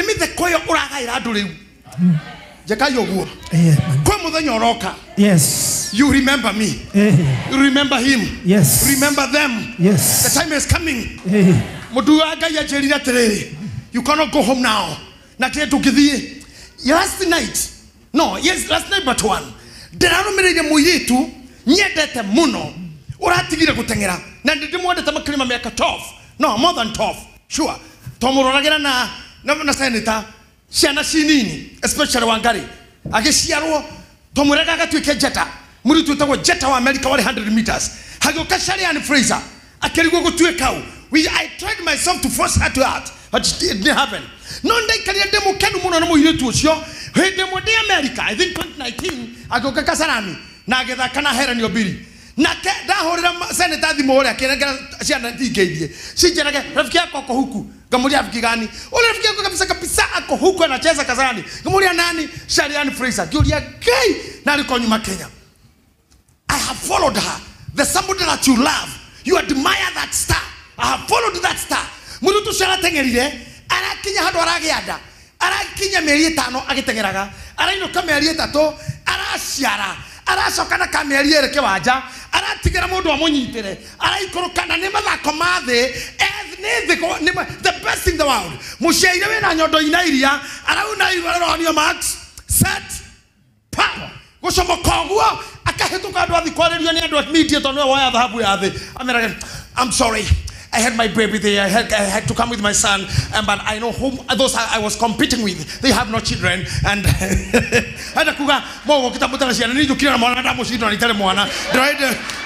mithe koyo uragaira andu riu. Jekayo guo. Kwa muthenya oroka. Yes. You remember me. You remember him. Yes. Remember them. Yes. The time is coming. Mudu agai ajerira atiriri. You cannot go home now. Na kile tukithie. Last night. No, yes, last night but one. Ndirarumirire muyitu nyendete muno. Uratigire gutengera. Na ndimwendete makirima miaka 12. No, more than 12. Sure. Tomuroragira na senator. Ciana cinini, especially Wangari. Agiciarwo tomurega gatwike jeta. Muri tutagwo jeta wa America wari 100 meters. Hagoka Sharian Fraser. Akerigo gutweka u. I tried myself to force her to act, but it didn't happen. No ndai kali demo kenu muno na muhiretu ucio. He demo de America, I think 2019, agoka Kasarani. Na agetha kana Helen Obiri. Na ke da horira senator thimo ore akenega ciana ntingeithie. Cinjeraga rafiki yako ko huku. Gamuria rafiki gani? Ule rafiki yako kabisa ako huku anacheza Kasarani. Gamuria nani? Sharian Fraser. Julia gay na aliko nyuma Kenya. I have followed her. There's somebody that you love. You admire that star. I have followed that star. Murutu shara tengerire. Arakinya hado aragianda. Arakinya mieri 5 agitengeraga. Arainoka mieri 3 arasiara. Arasokana ka mieri ereke wanja. Aratigera mundu amunyitire. Araikorokana ne mathako mathe. The best in the world. Mushaire we na nyondo inairia. Arauna ibarero Max. Set. Power. Gushomo kogwo akahetuka andu athikwarerio ni andu media tonwe waya dhahabu ya thi. I'm sorry. I had my baby there. I had to come with my son, but I know whom those I was competing with. They have no children, and hata kuga mo kitamutana cia ni jukira mwana nda mushindwa ni tele mwana.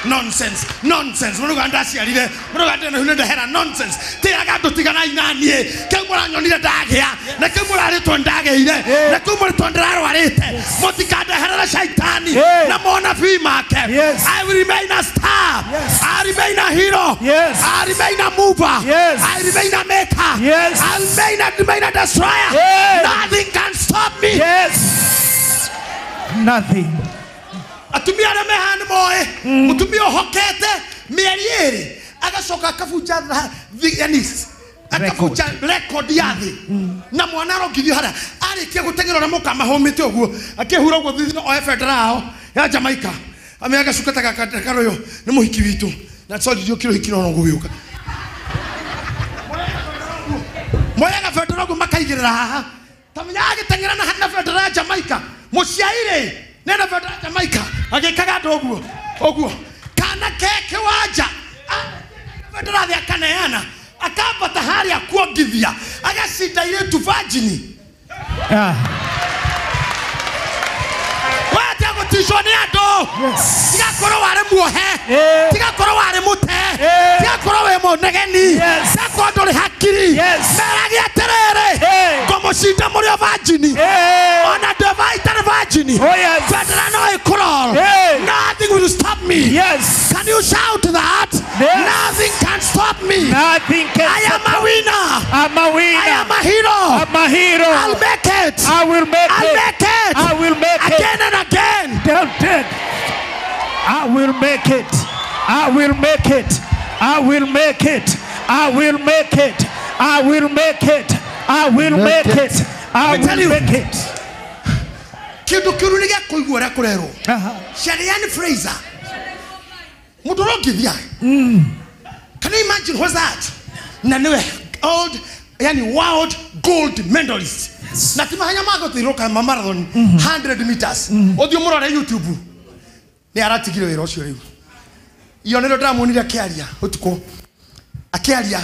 Nonsense. Muno ganda cia rire. Muno ganda na hunde hera nonsense. Tiraga tutigana inanie. Kemura nyonire ndagia. Na kemura ritwa ndageire. Na kemura tondraro arite. Motikada hera shaitani. Na mona fi make. I will remain a star. I remain a hero. I remain a mover. Yes. I remain a maker. Yes. I remain a destroyer. Yes. Nothing can stop me. Yes. Nothing. Atumia na mehani moe. Mutumia hokete mierieri. Agasoka akafuja yanis. Akafuja record yathi. Na mwanaro githio hara. Arikia gutengero na muka mahomete oguo. Akihura oguo thithino o federal ya Jamaica. Ameaga sukata karoyo ni muhiki witu. Na tsoli dio kilo hikino no gubiuka. Moya na federal go makaigirira haha. Tamya agitengera na hana federal Jamaica. Mushaire nena federal Jamaica. Agikaga oguo. Kana keke waja. Federal ya kaneana. Akapata hali ya kuogithia. Agasita ile tu virgin. Tishoni ado. Tiga koro ware muohe. Tiga koro ware mute. Tiga koro we monegeni. Tiga koro le hakiri. Meragi aterere. Como sita morio vagini. Ona deva itare vagini. Fedra no ekoro. Nothing will stop me. Yes. Can you shout that? Nothing can stop me. Nothing can. I am a winner. I'm a winner. I am a hero. I'm a hero. I'll make it. I will make it. I'll make it. I will make it. Again and again. I will make it. I will make it. I will make it. I will make it. I will make it. I will make it. I will make it. Kidu kiruniga kuigura kurero. Sharian Fraser. Mudoro githia. Can you imagine what's that? na niwe old yani world gold medalist. Na timahanya mago tiroka marathon 100 meters. Odio murore YouTube. Ni aratigire wira ucio riu. Iyo nero ndamonire akiaria utuko. Akiaria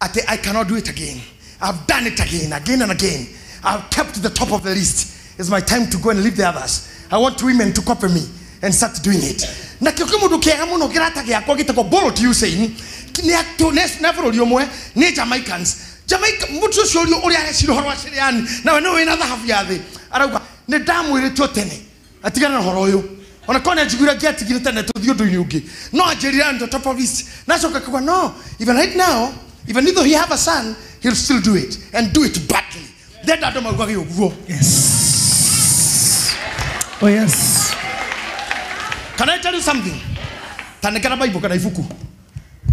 ate I cannot do it again. I've done it again and again. I've kept to the top of the list. It's my time to go and leave the others. I want women to copy me and start doing it. Na kimudu kiega muno kirata giakwa gitako Bolt Usain ni actors never omwe ni Jamaicans. Jamaica mutu cio uri arecirio horo aciriani na we no wina thahabu ya thi arauga ni ndamwiritwo tene atigana horo uyu ona kone njiguira giatigire tene tuthio ndu ungi no anjirira ndo top of list na coka kwa no even right now even though he have a son he'll still do it and do it badly. Then that don't go uguo. Yes. Oh yes. Can I tell you something? Tanekera Bible kana ifuku.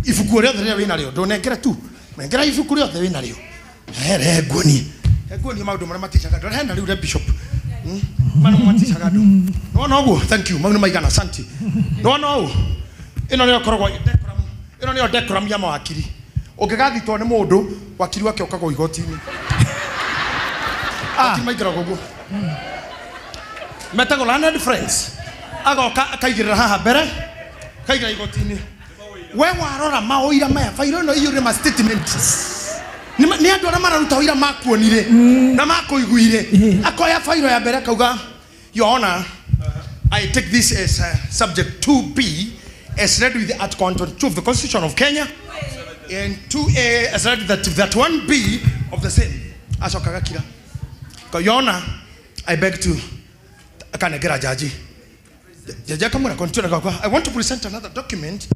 Ifuku ryo thene wina ryo ndonekera tu. Mengera ifuku ryo thene wina ryo. Here goni. Egoni maudu mara matishaga ndo henda ryo bishop. Manu matishaga ndo. No go. Thank you. Manu maigana santi. No. Ino ryo korogwa decorum. Ino ryo decorum ya mawakiri. Ogegathitwo ni mundu wakiri wake okago igoti-ini. Maigira gogo. Metago landed friends. Agoka akaigirira haha mbere. Kaigira igoti-ini. We warora maoira maya fairo no iyo rema statement. Ni andu ara mararuta oira makuonire na makuiguire. Akoya fairo ya mbere kauga Your Honor, I take this as subject 2B as read with the Article 122 of the Constitution of Kenya and 2A as read that 1B of the same. Asokaga kira. Your Honor, I beg to akanegera jaji. Jaji akamura continue kwa I want to present another document.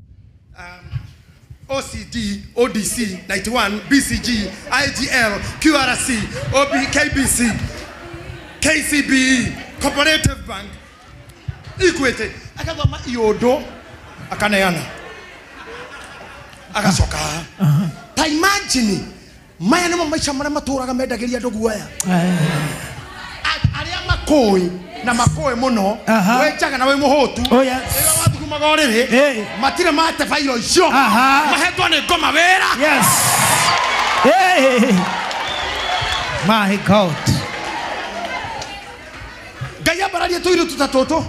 OCD, ODC, 91, BCG, IGL, QRC, OBKBC, KCBE, Cooperative Bank, Equity. Akadoma iodo akaneana. Akasoka. Ta imagine maya nimo maisha mara maturaga medageria dogu aya. Aria makoi na makoi muno wejaga na we muhotu. Oh yes. Ira watu kumagorere. Matire mate fairo icio. Mahetwa ni ngoma wera. Yes. Hey. My God. Gaya bararia tuiru tutatoto.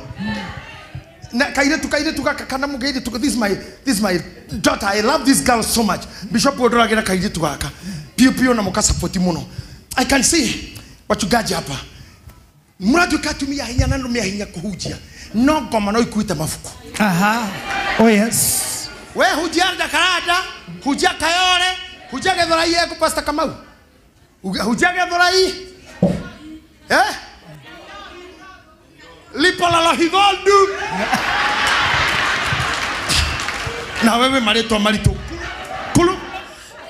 Na kaire tukaka kana mugeire tuka this my daughter. I love this girl so much. Bishop Odora gera kaire tukaka. Pio na muka support muno. I can see wachungaji hapa. Muradu katumia hinya na numia hinya kuhujia. No ngoma no ikuita mafuku. Oh yes. We hujia Jakarta, hujia Kayore, hujia Githurai yako Pastor Kamau. Hujia Githurai. Lipo la hivoldu. Na wewe marito marito. Kulu.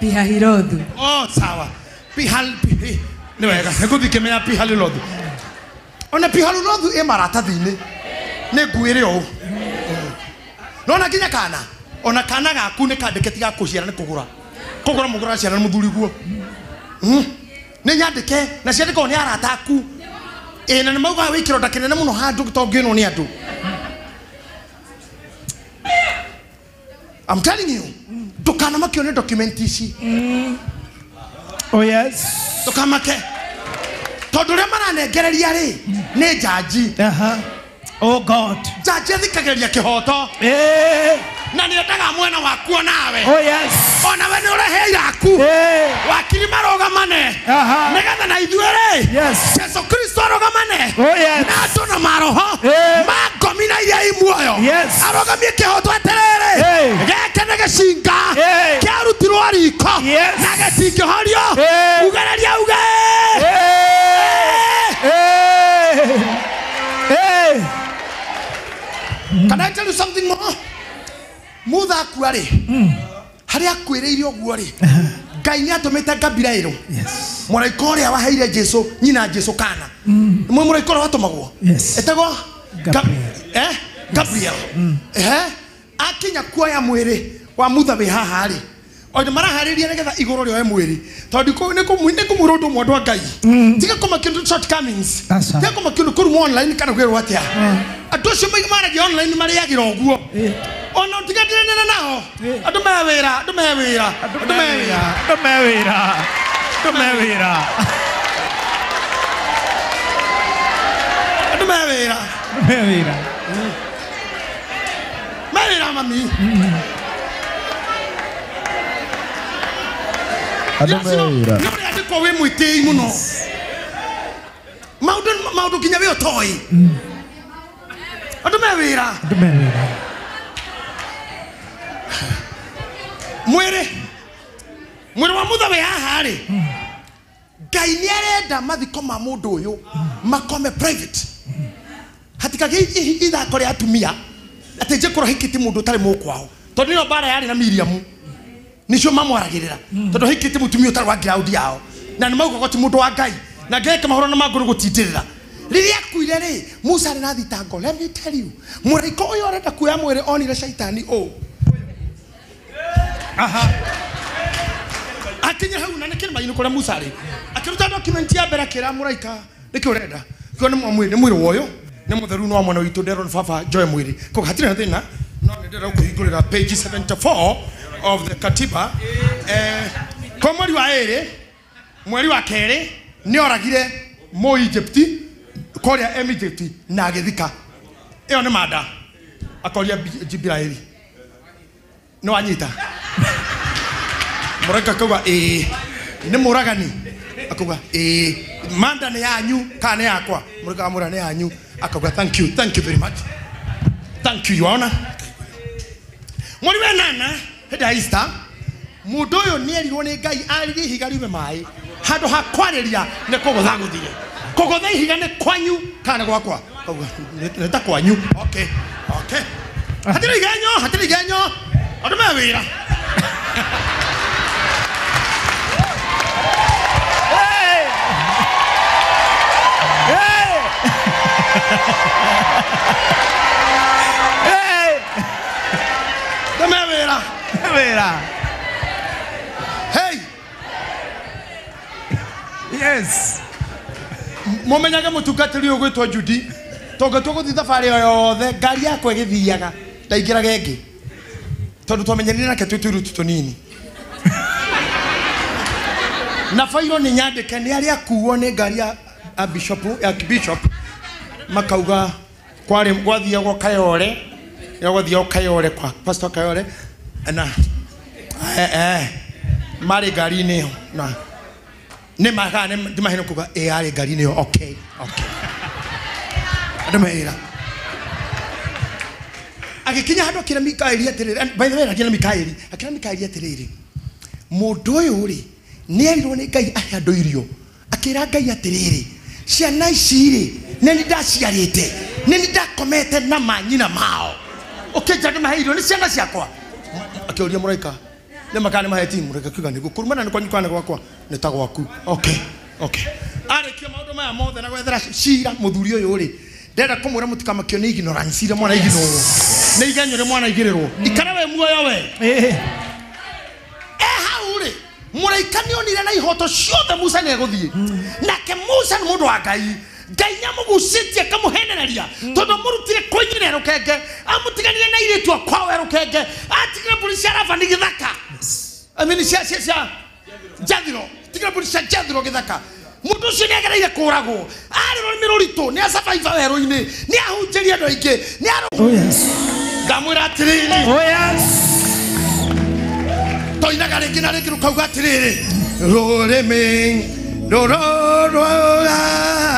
Pihahirodu. Oh sawa. Pihi. Ni wega. Nikuthikemea Pihahirodu. Ona Pihahirodu marata thini. Ne guire o. Nona kinya kana. Ona kana gaku ne kandiketi ga kuciara ne kugura. Kugura mugura ciara muthuri guo. Ne nyandike na ciandiko ni arata aku. Na ni mauga wikiro ndakinene muno handu gitongino ni andu. I'm telling you. Tukana makione document ici. Oh yes. Tukamake. Tondu ria maranegereria ri ni jaji. Oh God. Jaji thikageria kihoto. Na ni ndaga mwena waku nawe. Oh yes. Ona we ni ureheira aku. Wakiri marogamane. Negatha na ithuere. Yes. Yesu Kristo arogamane. Oh yes. Na andu na maroho. Magomina iria imuoyo. Yes. Arogamie kihoto eterere. Geke ne gicinga. Kiarutirwo riko. Yes. Na gitingĩhorio. Ugereria uge. Can I tell you something more? Mutha kuari. Haria kwiriire oguo ri. Ngai ni atumite Gabriel. Yes. Mũraika ũrĩa waheire Jesu, nyina Jesu kana. Mwe mũraika ũrĩa watumagwo. Yes. Etagwo Gabriel. Gabriel. Akinya kuoya mwiri wa mutha we haha ri. Oje marahariria nigetha iguru ryo mwiri. Tondu ko ni kumurundu mwandu Ngai. Tiga kuma kindu shortcomings. Tiga kuma kindu kuru online kana kwirwo atia. Andu cio maragia online mariagira oguo. Ono tigatirana nao. Adumewira. Mawira mami. Adumewira. Nobody had to go in with muno. Maudu kinya vyo toy. Adumewira. Mwere wa mutha we hahari. Ngai ni arenda mathiko ma mundu uyu makome private. Hatikage ithako ria atumia ateje koro hikiti mundu tari mukwao. Tondu no bara yari na Miriam. Nicio mamwaragirira. Tondu hikiti mutumia utari wa ground yao. Na ni mauko goti mundu wa Ngai. Na ngeke mahoro na maguru gutindirira. Riria kuire ri Musa ari na thitango. Let me tell you. Muraiko uyu arenda kuya mwire onire shaitani o. Aha. Akinya hau na nekere mayino kora Musa ri. Akiruta document ya bera kira muraika. Niki urenda. Kyo ni mwire woyo. Ni mutheru no mwana witu Deron Fafa Joy mwiri. Ko hatire thina. No ndera kuhingurira page 74 of the Katiba. Kwa mweri wa kere ni oragire mo Egypt koria Egypt na agithika. Iyo ni mada. Akoria Jibraili. No anyita. Muraka kauga ni muragani. Akuga manda ni yanyu kana yakwa. Muraka amura ni yanyu. Akaga thank you very much. Thank you, Your Honor. Mwari we nana heda Easter mundu uyu ni erirwo ni Ngai arire ihiga riume mai handu ha kwariria ni kugutha guthire kugutha ihiga ni kwanyu kana gwakwa ni ta kwanyu. Okay hatiri genyo andu mewira Mewira. Hey. Yes. Momenyaga mutugatiri ugwitwa Judy. Toga tuguthi thabari yothe ngari yakwa igithiaga. Ndaingira gengi. Tondu twamenyerire nake twitwiru tutonini. Na fairo ni nyandike ni ari akuo ni ngari ya bishop makauga kwari gwathiagwo Kayore kwa Pastor Kayore na mari gari niyo na ni magane ndimahino kuga ari gari niyo. Okay adumehira akikinya hado kira Mikaeli atiriri. By the way akina Mikaeli atiriri mundu uyu ri ni erirwo ni Ngai ahando irio akira Ngai atiriri ciana ici ri neni ndaciarite neni ndakomete na manyina mao. Okay jadu mahiro ni ciana ciakwa. Akioria muraika ne makane maheti muraika kiga ni gukurumana ni kwanyu kwana gwakwa ni ta gwaku. Okay ari kio maundu maya mothe na gwethera cira muthuri uyu ri ndenda kumura mutikamakio ni ignorance ira mwana igino ni igenyore mwana igirirwo ikara we muoyo we hau ri muraika ni onire na ihoto ciothe Musa ne guthie nake Musa ni mundu wa Ngai. Ngai nyamugucitie kamuhenereria tondu murutire kwenyire rukenge amutiganire na iritu akwawe rukenge atigire polisi arafa ni githaka. Amini cia Jathiro tigire polisi Jathiro githaka. Mundu ucio negereire kuragwo ari rurimi rito ni survive weru-ini ni ahunjirie andu aingi ni ngamwira atiriri toinaga ringi na ringi rukauga atiriri rurimi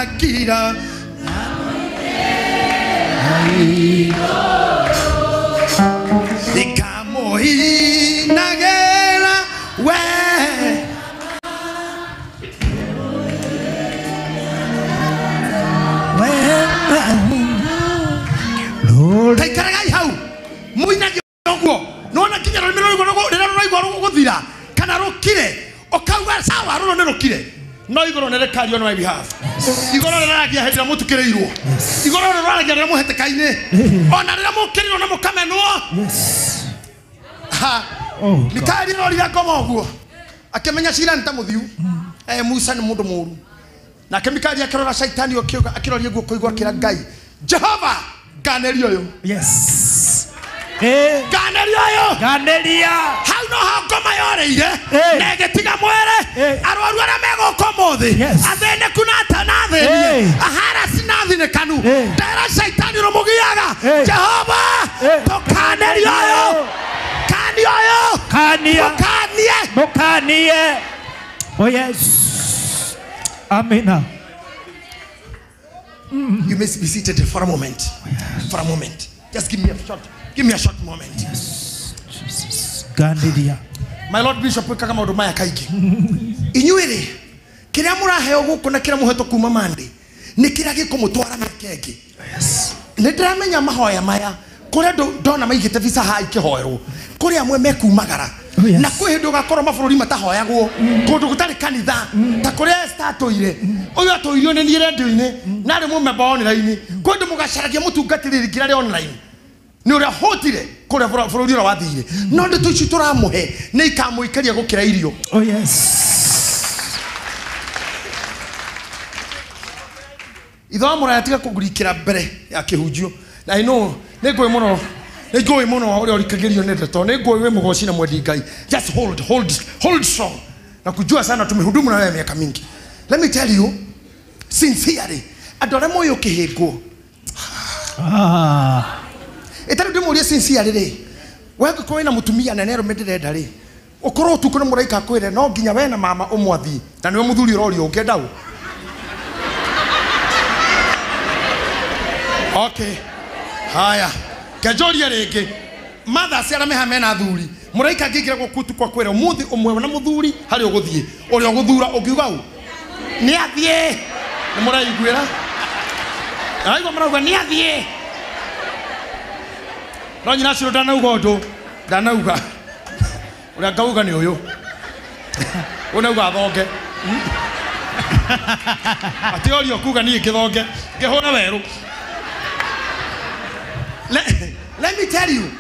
akira ikamuhinagera we taikaragai hau muinagi ogwo nona kinya rumiro igwo guthira kana rukire okauga sawa runo ne rukire no igoro ne rekari on my behalf igoro raragia hedira mutukireirwo igoro raragia na muhetekaine ona rira mukiriro na mukamenwo ha Mikaeli no rira koma ogwo akemenya cira ntamuthiu Musa ni mundu muru na Mikaeli akirora shaitani okiuga akiroria guo kuigwa kira Ngai Jehova kanerio yo. Yes. Ganeria yo. Ganeria. How no how come yoreire. Hey. Negetiga mwere. Hey. Arwaru ara mego komothi. Yes. Athene kunata nathi. Hey. Ahara sinathi ne kanu. Hey. Dara shaitani no mugiaga. Hey. Jehova. Hey. To kaneria yo. Kanio yo. Kania. Kanie. Mokanie. Oh yes. Amina. You may be seated for a moment. For a moment. Just give me a short moment. Yes. Jesus. Ganeria. My Lord Bishop kaka maundu maya kaingi. Inyuire kiria muraheo guku na kiria muheto kuma mande ni kiria gikumutwara mekenge. Yes. Ni ndiramenya mahoya maya kuria ndona maigite visa ha ikihoerwo kuria amwe mekumagara. Oh, yes. Na kwi hindu gakorwo mabururi matahoyagwo kundu gutari kanitha ta kuria statoire uyu atoirio ni ni radio-ini na ri mu member online kundu mugacaragia mutungatiriri kira ri online ni uria hotire kuria bururi ura wathire no ndi tuici turamuhe ni ikamuikaria gukira irio. Oh yes. Itho muratiga kugurikira mbere ya kihunjio na I know ni ngui muno uri orikagirio nende to ni ngui we mugoci na mwendi Ngai. Just hold strong na kujua sana tumehudumu na wewe miaka mingi. Let me tell you sincerely adore moyo kihingo etari ndimurie sincerely ri wego ko ina mutumia na nero mendirenda ri ukorwo tuko na muraika kwire no nginya we na mama umwathi na niwe muthuri urori ukenda u. Okay. Haya. Kajoria rege. Mother ciara mehame na thuri. Muraika ngikira gukutu kwa kwera umuthi umwe na muthuri hari uguthie. Uri uguthura ukiuga u. Ni athie. Ni muraiguira. Aigo marauga ni athie. No nyina ciro ndanauga undu. Ndanauga. Uri ngauga ni uyu. Unauga thonge. Ati ori okuga ni ngithonge. Ngihona weru. Let me tell you,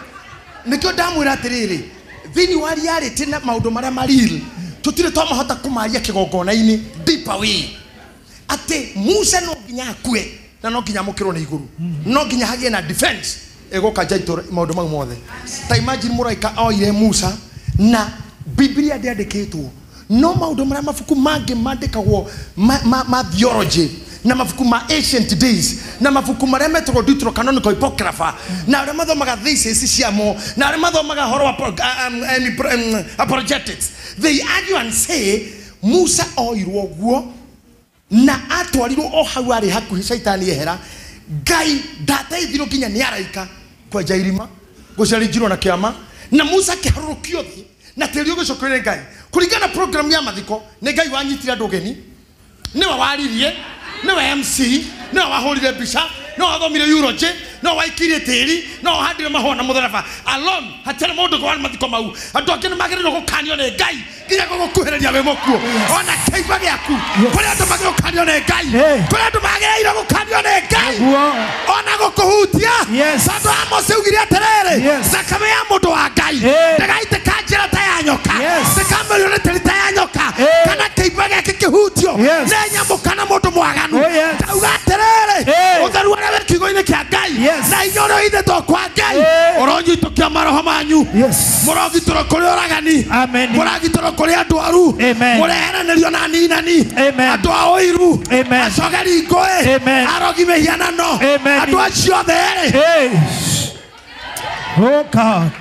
nikyo ndamwira atiriri thini wari yari tina maundu maria maril tutire twamahota kumaria kigongona-ini deeper way ati Musa no nginya akue na no nginya mukirwo ni iguru no nginya hagie na defense egoka jaito maundu mau mothe ta imagine muraika oire Musa na Biblia ndiandikitwo no maundu maria mafuku mangi mandikagwo ma theology na mafuku ma ancient days na mafuku maria metagwo Deuterocanonical Apocrypha na aria mathomaga thesis ciamo na aria mathomaga horo apologetics. They argue and say Musa oirwo guo na atwarirwo o hau ari hakuhi shaitani ehera Ngai ndateithirwo nginya ni araika kwenja irima gucarinjirwo na kiama na Musa kiharurukio thi na tiri ugicokerere Ngai kuringana program ya mathiko ni Ngai wanyitira ndugeni niwe waririe niwe MC niwe wahurire mbica niwe wathomire eulogy niwe waikirie tiri niwe wahandire mahona mutharaba alone hatari mundu kwa mathiko mau andu angi nimagirirwo gukanio ni Ngai nginya gukuhiriria we mukuo ona keiba giaku kuri andu magirirwo gukanio ni Ngai kuri andu magirirwo gukanio ni Ngai ona gukuhutia sandu Amos ugire atiriri thakame ya mundu wa Ngai ndagaite kanjira ta ya nyoka ndakamerio ni tiri ta ya nyoka kana keiba giake kihutio ne nyamuka na mundu mwaganu ndauga atiriri utheru uria wi kiugo-ini kia Ngai na inyoro ithetwo kwa Ngai uronyitukia maroho manyu murogitũrwo kuri uragani muragitũrwo kuri andu aru mureheranirio na ninani andu a uiru acogeri ngũĩ arogi mihianano andu acio othe eri Oh God.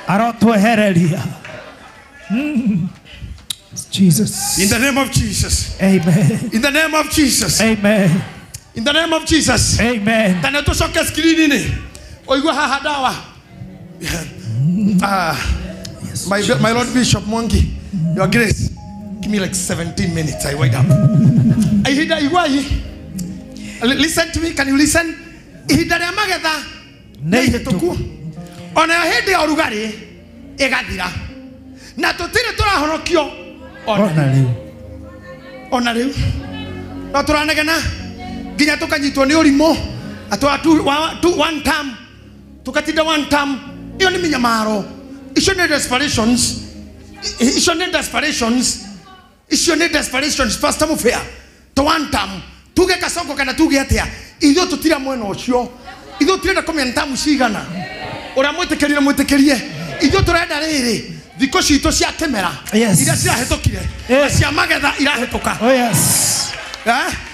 Arotwehereria. Jesus. In the name of Jesus. Amen. In the name of Jesus. Amen. In the name of Jesus. Amen. Tana tucoke screen-ini. Oigua haha dawa. My Lord Bishop Mwangi, Your Grace, give me like 17 minutes. I wait up. Listen to me. Can you listen? Ihinda ria magetha nĩ ihĩtũku. Ona yo hĩndĩ ya ũrugarĩ ĩgathira. Na tũtirĩ tũrahonokio ona rĩu. No tũranegena nginya tũkanyitwo nĩ ũrimũ one time tukatinda one time. Iyo nĩ minyamaro. Icio nĩ desperations. Pastor Mufea to one time tuge kasongo kana tuge atia ithuĩ tũtira mwena ũcio ithuĩ tũtirenda kũmenya ntamu cigana ora mwitikirie ithu turenda riri thiko citũ cia kĩmera iria cirahĩtũkire cia magetha irahĩtũka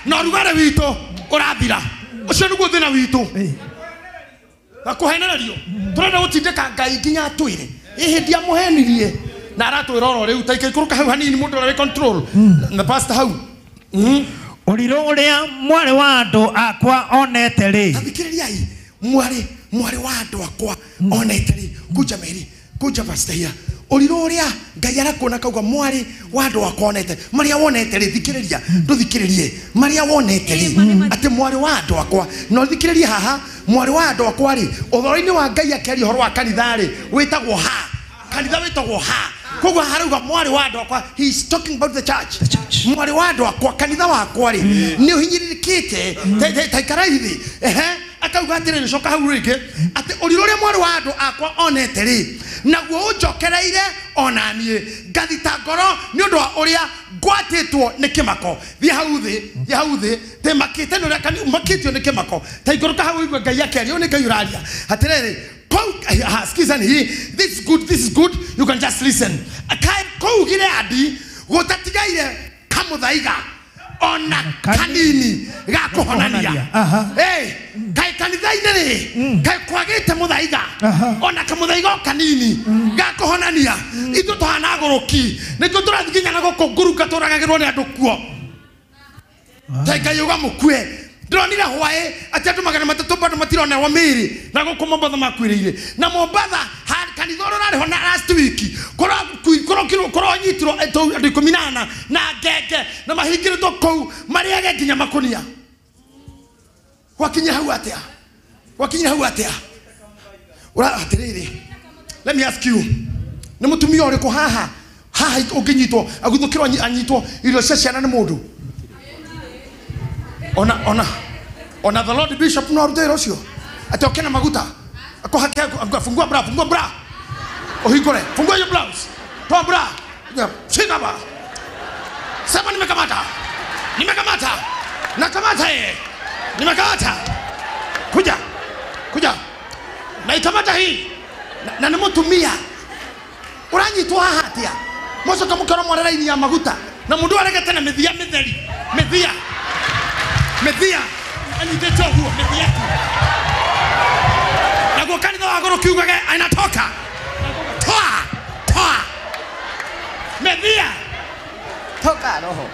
na ũrugarĩ witũ ũrathira ũcio nĩguo thĩna witũ na kũhenererio turenda gũtindĩka Ngai nginya twĩre hĩndĩ amũhenirie na aratwĩra oro rĩu ta ikũrũka hau hanini mũndũ ũrĩa control na pastor hau ũrirũ ũrĩa mwarĩ wa andũ akwa onete rĩ thikĩrĩriai mwarĩ wa andũ akwa onete rĩ kuja pastor here ũrirũ ũrĩa Ngai arakuona kauga mwarĩ wa andũ akwa onete marĩa wonete rĩ thikĩrĩria ndũthikĩrĩrie marĩa wonete rĩ atĩ mwarĩ wa andũ akwa no thikĩrĩrie haha mwarĩ wa andũ akwa rĩ ũthoro-inĩ wa Ngai akĩaria ũhoro wa kanitha rĩ wĩtagwo ha kanitha wĩtagwo ha koguo harauga mwarĩ wa andũ akwa he is talking about the church mwarĩ wa andũ akwa kanitha wakwa rĩ nĩ ũhinyĩrĩrĩkĩte taikarai thĩ akauga atĩrĩrĩ coka hau rĩngĩ atĩ ũrirũ ũrĩa mwarĩ wa andũ akwa onete rĩ naguo ũnjokereire onaniĩ ngathita ngoro nĩ ũndũ wa ũrĩa ngwatĩtwo nĩ kĩmako thiĩ hau thĩ temakĩte nĩ ũrĩa makĩtio nĩ kĩmako ta igũrũka hau igwe Ngai akĩaria ũyũ nĩ Ngai ũraria atĩrĩrĩ excuse me this is good you can just listen kougire andi gũtatigaire kamũthaiga ona kanini ga kũhonania kai kanitha-inĩ rĩ kai kwagĩte mũthaiga ona kamũthaiga kanini ga kũhonania ithu tũhana agũrũki nĩtuo tũrathiĩ nginya na gũkũ nguruka tũragagĩrwo nĩ andũ kuo ta Ngai ũgamũkue ndĩronire hwaĩ atĩ andũ 300 bado matironerwo mĩĩrĩ na gũkũ Mombatha makuĩrĩire na Mombatha kanitha ũrĩa ũrarĩ ho na last week korwo nyitirwo andũ 14 na ngenge na mahingĩrĩtwo kũu marĩage nginya makũnia gwakinya hau atĩa atĩrĩrĩ let me ask you nĩ mũtumia ũrĩkũ haha ũngĩnyitwo aguthũkĩrwo anyitwo irio cia ciana nĩ mũndũ ona the Lord Bishop no arutĩra ũcio atĩ okena maguta akũhake fungua bra ohikore fungua hiyo blouse toa bra shika ba sema nimekamata nimekamata kuja na ikamata hii na nimutumia uranyitwa haha atia moco kamũkĩra mwarĩra-inĩ ya maguta na mũndũ aregete na mĩthia mĩtheri mĩthia anyitĩte ũguo mĩthia naguo kanitha wa gũrũ kiugage anatoka toa mĩthia toka roho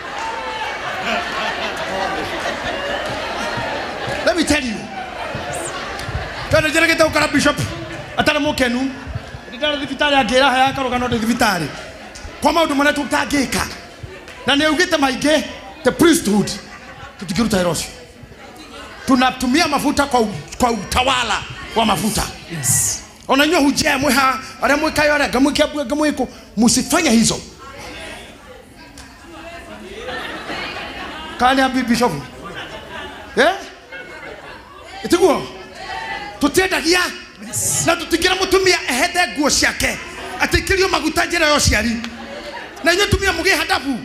let me tell you kana jeregete ukara bishop atara mukenu ndara thibitari angĩra haya karũgano ndĩ thibitari kwa maũndũ marĩa tũtangĩka na nĩ ugĩte maingĩ the priesthood tukiruta erosi tunatumia mafuta kwa utawala wa mafuta onanywa hujia mweha ara mwekayo ara gamwikia bwa gamwiko musifanya hizo kali ya bishop itiguo tutiedagia na tutigira mutumia ehete nguo ciake atikirio maguta njira yo ciari na inyo tumia mugie hadabu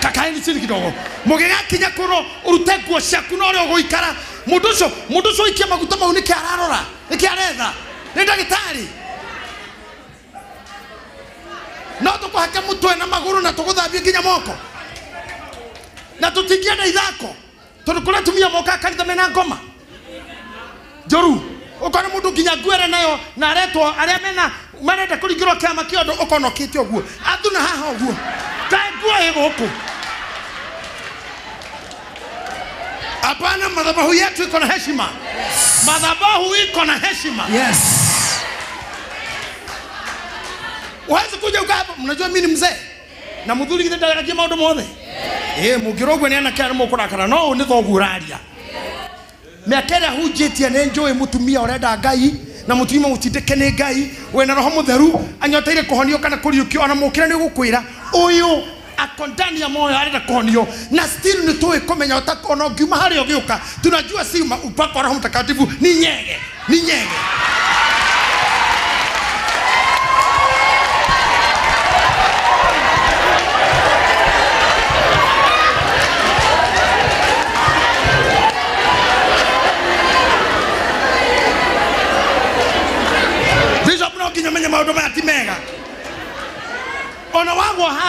kakaeni chini kidogo mugiga kinya kuro urute nguo ciaku no ri uguikara mundu ucio ikia maguta mau niki ararora niki aretha ni ndagitari no tukuhake mutwe na maguru na tuguthambia kinya moko na tutikia na ithako turukura tumia moka kanitha mena ngoma joru ukona mundu kinya gwere nayo na aretwo aria mena marenda kuringirwo kiama kiondo ukonokite oguo athuna haha oguo ta nguo iguku hapana madhabahu yetu iko na heshima madhabahu iko na heshima yes wazi kuja ukapa mnajua mimi ni mzee na muthuri githe ndagaragia maundu mothe mugirogwe ni anakara mukurakara no ni thoguraria mĩakera hunjĩtie nĩ njũĩ mũtumia ũrenda Ngai na mũtumia mũtindĩke nĩ Ngai wena roho mũtheru anyoteire kũhonio kana kũriũkio ona mũkĩra nĩ gũkwĩra ũyũ akondani ya moyo arenda kũhonio na still nĩ tũĩ kũmenya ũtakona ngiuma harĩa ũgĩũka tunajua si upako wa Roho Mtakatifu ni nyege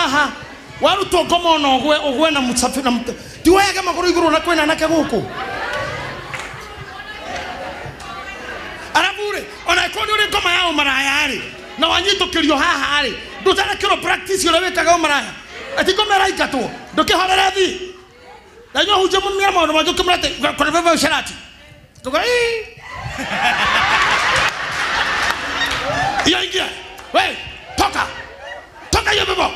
haha waru to ngoma no ogwe na mutsafi na ti wega maguru iguru na kwena nake guku arabure ona ikoni uri ngoma ya umaraya ri na wanyitukirio haha ri ndutara kiro practice ule wekaga umaraya ati ngoma raikato ndukihorera thi na nyo huje munmia maundu mangi kumrate kona baba usharati tuko ingia we toka hiyo baba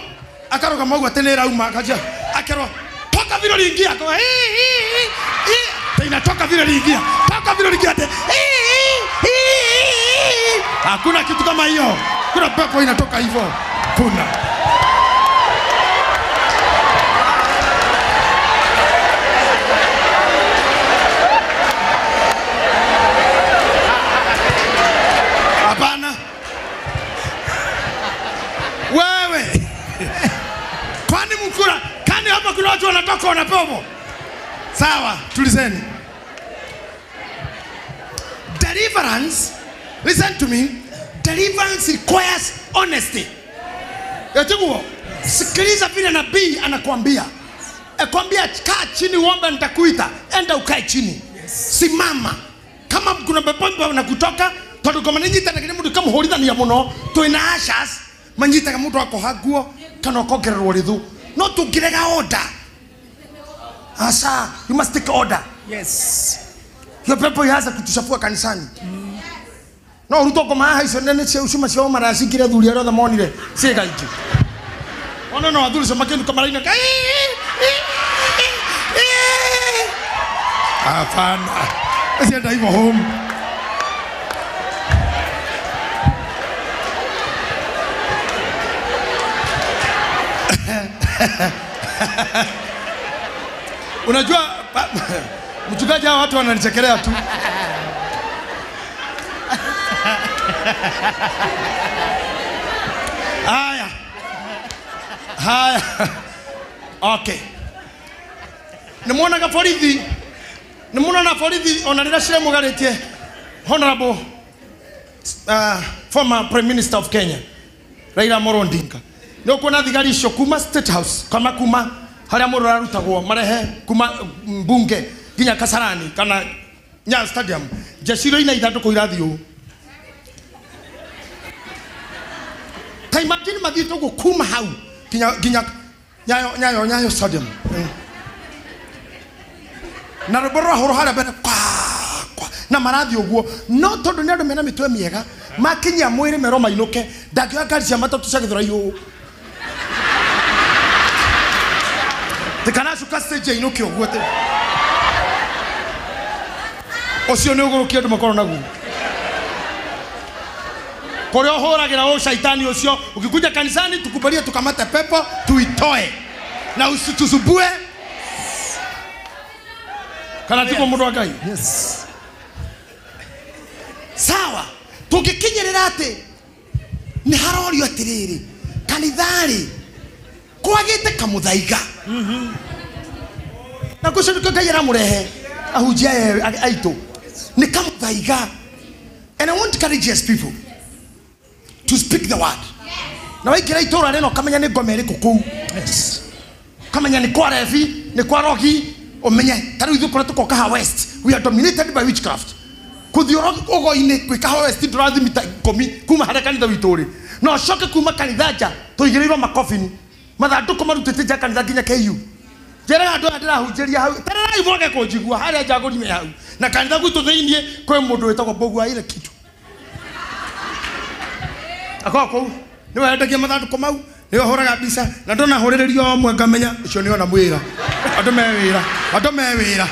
akaroga magwa tenera uma akaja akero toka vile liingia kwa tena toka vile liingia te hakuna kitu kama hiyo, kuna pepo inatoka hivyo, kuna hapana wewe kwani mkura kani hapa kuna watu wanatoka wanapewa sawa. Tulizeni deliverance. Listen to me. Deliverance requires honesty. Yateguo sikiliza vile nabii anakuambia. Akwambia kaa chini uombe nitakuita. Enda ukae chini. Simama. Kama kuna pepo na kutoka tondu kama ninjita na mtu kama horidha ni ya muno to ina ashas manjita kama mtu wako haguo kana kogererwo rithu no tungirega order. Asa you must take order. Yes. Hiyo pepo yaanza kutushafua kanisani. No ruto koma haiso nene che ushuma sio mara sikire dhuri aro the morning sika iki. Ono no adhuri sema kindu kama ina. Afana. Asienda hivyo home. Unajua mchungaji hao watu wananichekelea tu. Haya. Okay. Nimuona gaforithi. Nimuona na forithi onarira shire mugaretie. Honorable former Prime Minister of Kenya Raila Amolo Odinga. No kuona thigari icio kuma State House kama kuma haria muru arutagwo marehe kuma mbunge ginya Kasarani kana Nyayo Stadium. Jeshiro ina ithanduku irathio. Ta imagine mathito gukuma hau ginya Nyayo Stadium. Na roboro horo hara bere kwa na marathi oguo no tondu ni andu mena mitwe miega makinya mwiri mero mainuke ndangio ngari cia matatu cia githura iyo tikana shuka stage inuke oguo te ocio ni ugurukia ndu makoro naguo kore ohuragira o shaitani ocio ukikuja kanisani tukubalie tukamate pepo tuitoe na usitusubue kana tuko mundu wa Ngai. Yes. Sawa tukikinyirira ati ni harorio atiriri kanithari kwagite kamuthaiga na kushuka kayira murehe ahujia aito ni kamuthaiga. And I want to encourage these people to speak the word. Na waikira itora reno kamenya ni ngome ri kuku. Yes. Kamenya ni kwa refi ni kwa rogi omenye taru ithu kora tuko Kaha West we are dominated by witchcraft. Kuthioro ogo ine kwi Kaha West ndurathi mita 10 kuma hara kanitha wituri no shoke kuma kanitha ja tuigirirwo makofini mathanduku marutite ja kanitha ginya KU jera andu andira hunjeria hau tarara ivoge kunjigua haria jaguri me hau na kanitha gwitu thiinie kwe mundu wetagwo Mbogua ile kitu akoko ni wendagia mathanduku mau ni horaga bisa na ndona horirerio omwe ngamenya ucio ni ona mwira andu mewira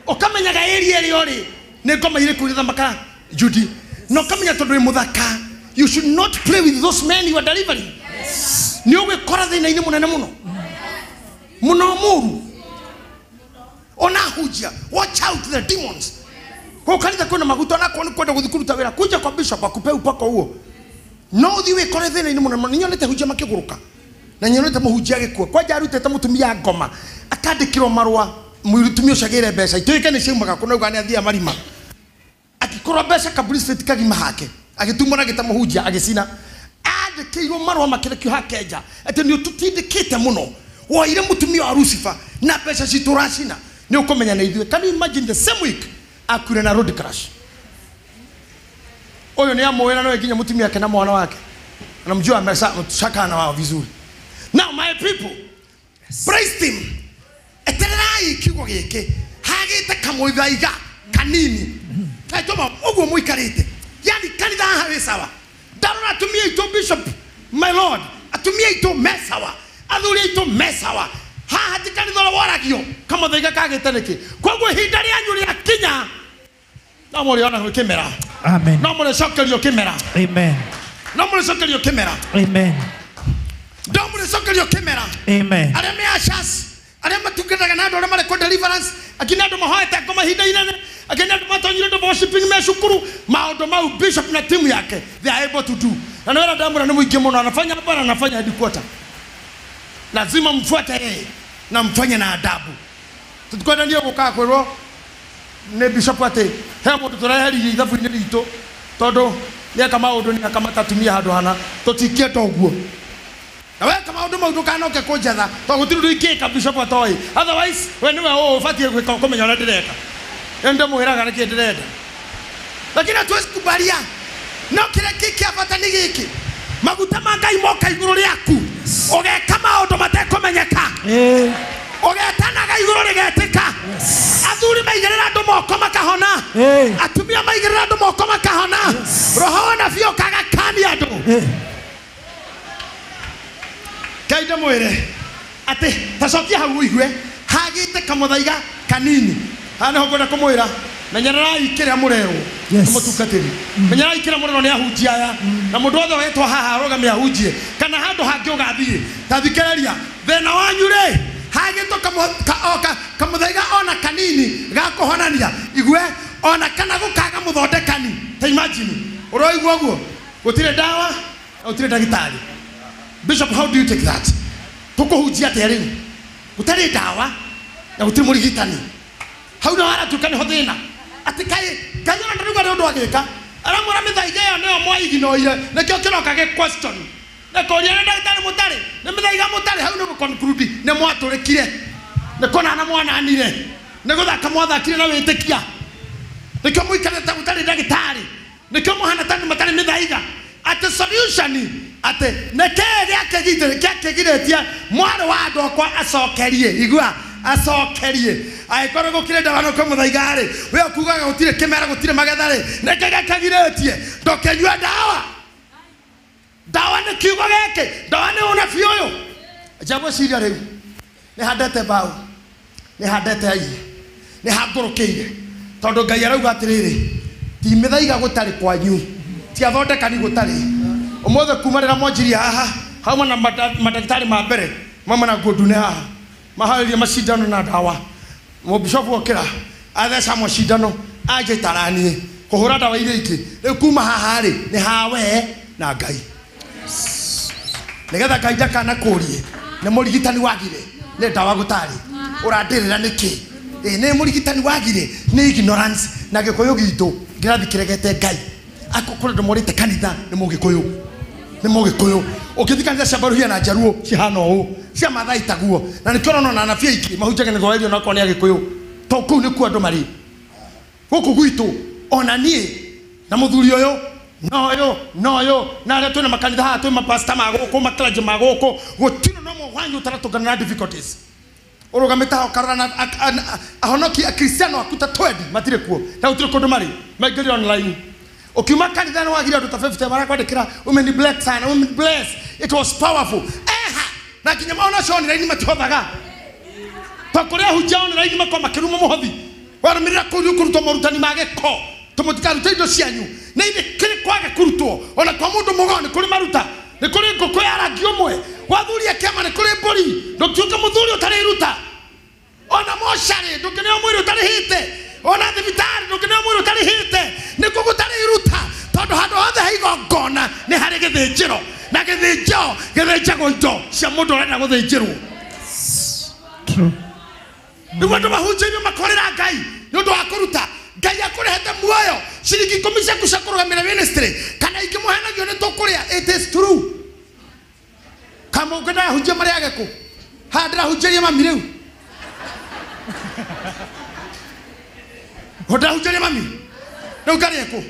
okamenya ga area ri ori ni ngoma ire kuritha maka Judy no kamenya tondu ri muthaka. You should not play with those men you are delivering. Ni ogwe kora thina ini munene muno muru ona hujia watch out the demons. Kwa kanitha kuna maguto na kwa kwenda kuthikuruta wira kuja kwa bishop akupe upako huo no thiwe kore thina ini muno ninyonete hujia makiguruka na nyonete muhujia gikua kwa jarute ta mutumia ngoma akandikirwo marwa mutumia ucagire mbeca itoike ni ciumaga kuna ugani athia marima akikorwo mbeca kaburi street kagima hake agitumwa na gitamuhunjia agicina andikirwo marwa makirekio hakenja ati ni tutindikite muno woire mutumia wa Lucifer na pesa cituracina ni ukomenya na ithuĩ. Can you imagine the same week akure na road crash? Oyo ni amoena no ekinya mutumia yake na mwana wake anamjua ameshakana wao vizuri. Now my people, praise him. Eterai kigo gike hagite kamuithaiga kanini kaitoma uguo muikarite yani kanitha hawe sawa darora atumia ito bishop my lord atumia ito mesawa athuri ito mesawa haha tikanitha waragio kama thaiga kagite niki koguo hinda ria nyuri akinya na muri ona gwikimera. Amen. Na muri cokerio kimera. Amen. Na muri cokerio kimera. Amen. Na muri cokerio kimera. Amen. Are me ashas are matugetaga na ndore mare ko deliverance akina ndo mahoete kama hinda inene akina ndo matonyire ndo worshiping me shukuru maondo mau bishop na timu yake they are able to do. Na ndio damu na mwingi mno anafanya hapa anafanya headquarter. Lazima mfuate yeye na mfanye na adabu. Tukwenda ndio kukaa kwero ne bishop ate he mundu turaheri ithabu ni rito todo ne kama maundu ni kama tatumia handu hana tutikie toguo na we kama maundu maundu kanoke kunjatha to gutiru ikika bishop atoi otherwise we niwe ufatie gwika kumenya ura ndireka ende muhiraga niki ndirenda lakini hatuwezi kubalia no kile kiki afata ni giki maguta mangai moka iguru riaku ogeka maundu matekomenyeka ogetanaga iguru rigetika athuri maigerera andu moko makahona atumia maigerera andu moko makahona roho na fio kaga kani andu kaida mwire ati tacokia hau igwe hagite kamuthaiga kanini hana hogona kumwira menyerera ikira murero mutukatiri menyerera ikira murero ni ahunjia aya na mundu othe wetwa haha rogamia ahunjie kana handu hangi ugathie tathikereria thina wanyu ri hagito kamuthaiga ona kanini gakuhonania igwe ona kana gukaga muthondekani ta imagine uroigwa guo gutire dawa gutire dagitari. Bishop, how do you take that? Tukuhujia teri utari dawa na gutire murigitani how do ara tukani hothina atikai kanyana ndaruga ndo agika aramura mithaiga yo neo mwaiginoire nekyo kiroka ge question na koria ndagitari mutari ne mithaiga mutari hau no conclude ne mwaturikire ne kona na mwana anire ne guthaka mwathakire na witikia nekyo muikare ta mutari ndagitari nekyo muhana tani mutari mithaiga at the solution at nekere akegiretia mwari wa andu kwa acokerie igwa acokerie aikoro gukire ndabano ko muthaiga ri we kugaga gutire kimera gutire magethari nekege kagiretie ndokenywa dawa ni kiugo geke dawa ni una fioyo jabo siria riu ni handete bau ni handete ai ni hangurukire tondu ngai arauga atiriri ti mithaiga gutari kwanyu ti athondeka ni gutari umothe kumarira mwanjiria haha hamwe na madaktari ma mbere mama na godune haha mahaliria mashindano na dawa mubishofu okira athesa mashindano aje tarani kuhura dawa ile iki kuma haha ri ni hawe na ngai negetha kaida kana kurie ne murigitani wagire ne dawa gutari urandirira niki ne murigitani wagire ne ignorance na gikoyo gitu girathi kiregete ngai akukura ndo morite kanitha ne mugikoyo ukithikanira shabaruhia na jaruo cihana u cia mathai taguo na nikorono na nafia iki mahujage ne goerio na kone agikoyo to ku ni ku andu mari guku gwitu ona nie na muthuri oyo noyo na aria twina makanitha haha twi mapasta magoko maklaji magoko gutino no mwanyu taratugana na difficulties urugamita okarana ahonoki akristiano akuta twedi matire kuo na utire kundu mari maigeri online ukiuma kanitha no wagira ndu ta 50 mara kwandikira women bless sana women bless it was powerful na kinyama ona shoni raini matothaga pakoria hujao na raini makoma kiruma muhothi warumirira kuri kuruto morutani mageko tumutika indo cianyu na ine kiri kwaga kurutwo ona kwa mundu mugoni kuri maruta ni kuri ngoko ya rangi umwe wathuria kema ni kuri mburi ndukiuka muthuri utari ruta ona moshari ndukineo mwiri utari hite ona thibitari ndukineo mwiri utari hite ni kugutari ruta tondu handu hothe haigo ngona ni hari githinjiro na githinjago indo cia mundu urenda guthinjirwo ni wandu mahunjia makorera ngai nundu wa kuruta Ngai akurehete muoyo ciringi 10 cia kusakurugamira ministry kana ingimuhenagio ni tukuria. It is true. Kama ukenda hujia mari yageku handira hujiria mami riu hoda hujiria mami no karieko.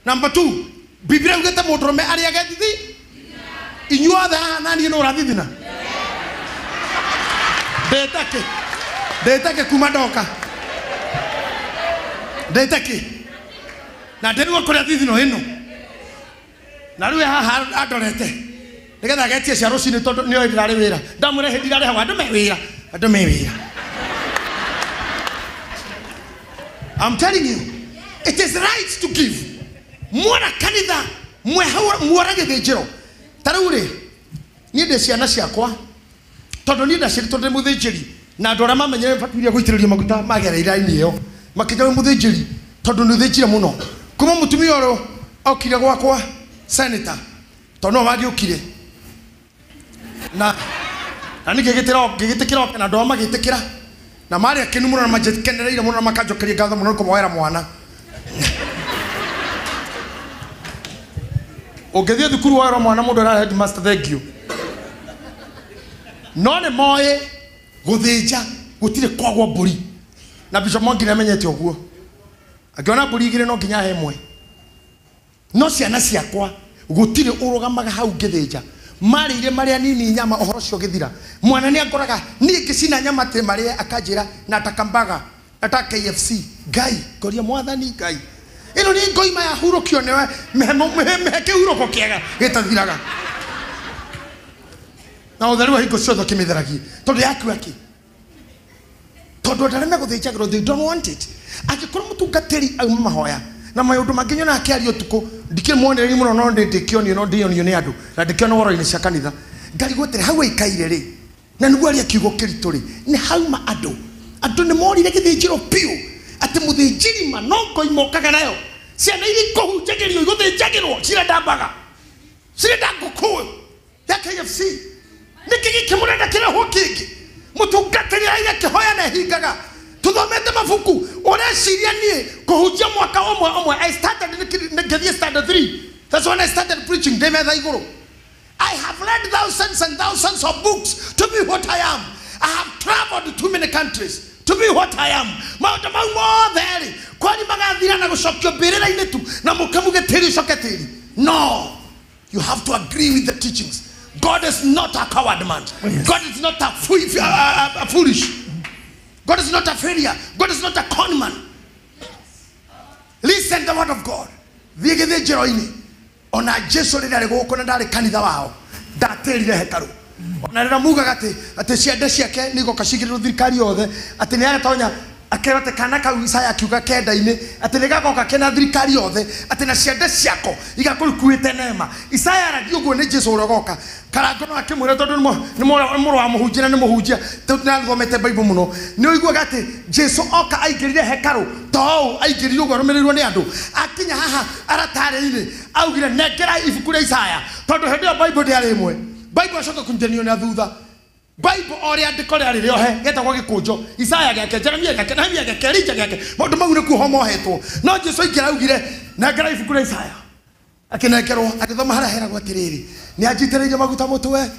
Number 2, Biblia ugete mudrume ari agetithi inyuothe nani no rathithina Detake kumadoka. Detake. Na ndirwo kuria thithino ino. Na riu haha andorete. Nigetha getie cia rucini tondu ni oi ndirari wira. Ndamwire hindi ndirari hawa andu me wira. I'm telling you, it is right to give. Mwana kanitha mwara githijiro. Taruri ni de ciana ciakwa. Tondu ni ndaciri tondu muthijiri na ndora mamenyere faturia guitiriria maguta magereira ini yo makinya muthijiri tondu ni thijira muno kuma mutumia oro okire gwakwa senator tondu wagi ukire na ngigitikira na ndo magitikira na mari akinu muno na majekenereire muno na makajokeria ngatho muno kumoera mwana ogethia thukuru wa mwana mundu ara headmaster thank you none moye guthinja gutire kwagwo mburi na Bishop Mwangi amenyete oguo akiona mburi igire no nginya hemwe no ciana ciakwa gutire urugamaga hau ngithinja marire maria nini nyama ohoro cio githira mwana ni angoraga ni ngicina nyama te maria akanjira na takambaga ata KFC Ngai koria mwathani Ngai ino ni ngoima ya hurukio newe meheke huroko kiega gitathiraga na uthariwa hiko ciothe kimitheragie tondu yaku aki tondu ndareme guthinjagirwo they don't want it akikorwo mutungatiri auma mahoya na maundu manginya na akiario tuko ndikimwonereria muno no ndikionio no ndionio ni andu na ndikionio woro-ini cia kanitha ngari gutire hau ikaire ri na niguo aria kiugo kiritu ri ni hauma andu ni morire githinjiro piu ati muthinjiri manongo imokaga nayo ciana iri kuhunjagirio iguthinjagirwo cirendambaga cirendanguku ya KFC nikiki kimurenda kira hokingi mutungatiri aire kihoya na hingaga tuthomete mabuku ureciria nie kuhunjia mwaka omwe I started ngithie standard 3 that's when I started preaching demetha iguru I have read thousands and thousands of books to be what I am. I have traveled to too many countries to be what I am. Maundu mau mothe kwani magathira na gucokio mbirira-ini tu na mukamuge tiri coketiri. No, you have to agree with the teachings. God is not a coward man. Yes. God is not a foolish. God is not a failure. God is not a con man. Listen to the word of God. Vigithe jeroini. Ona Jesu rirari guku na ndari kanitha wao. Ndatirire hekaru. Ona rira mugaga ati ciande ciake nigo kacigirwo thirikari yothe ati ni agatonya akerote kana ka Isaya akiuga kenda-ini ati nigagoka kena thirikari yothe ati na ciande ciako igakurukuite nema. Isaya arathi uguo ni Jesu urogoka karango no akimwira tondu ni muru wa muhunjia ni muhunjia tunathomete Bible muno ni uiguaga ati Jesu oka aingirire hekaru to aingirire uguo rumirirwo ni andu akinya haha aratare-ini augire nengera ibuku ria Isaya tondu hindi ya Bible ndiari imwe Bible acoka kunjenio na thutha Bible ori andiko ria riohe getagwo gikunjo Isaya gake Jeremia gake Nehemia gake Elija gake maundu mau ni kuho mohetwo no Jesu aingira augire nengera ibuku ria Isaya akinengerwo agithoma haria heragwo atiriri ni anjitiriire maguta mutwe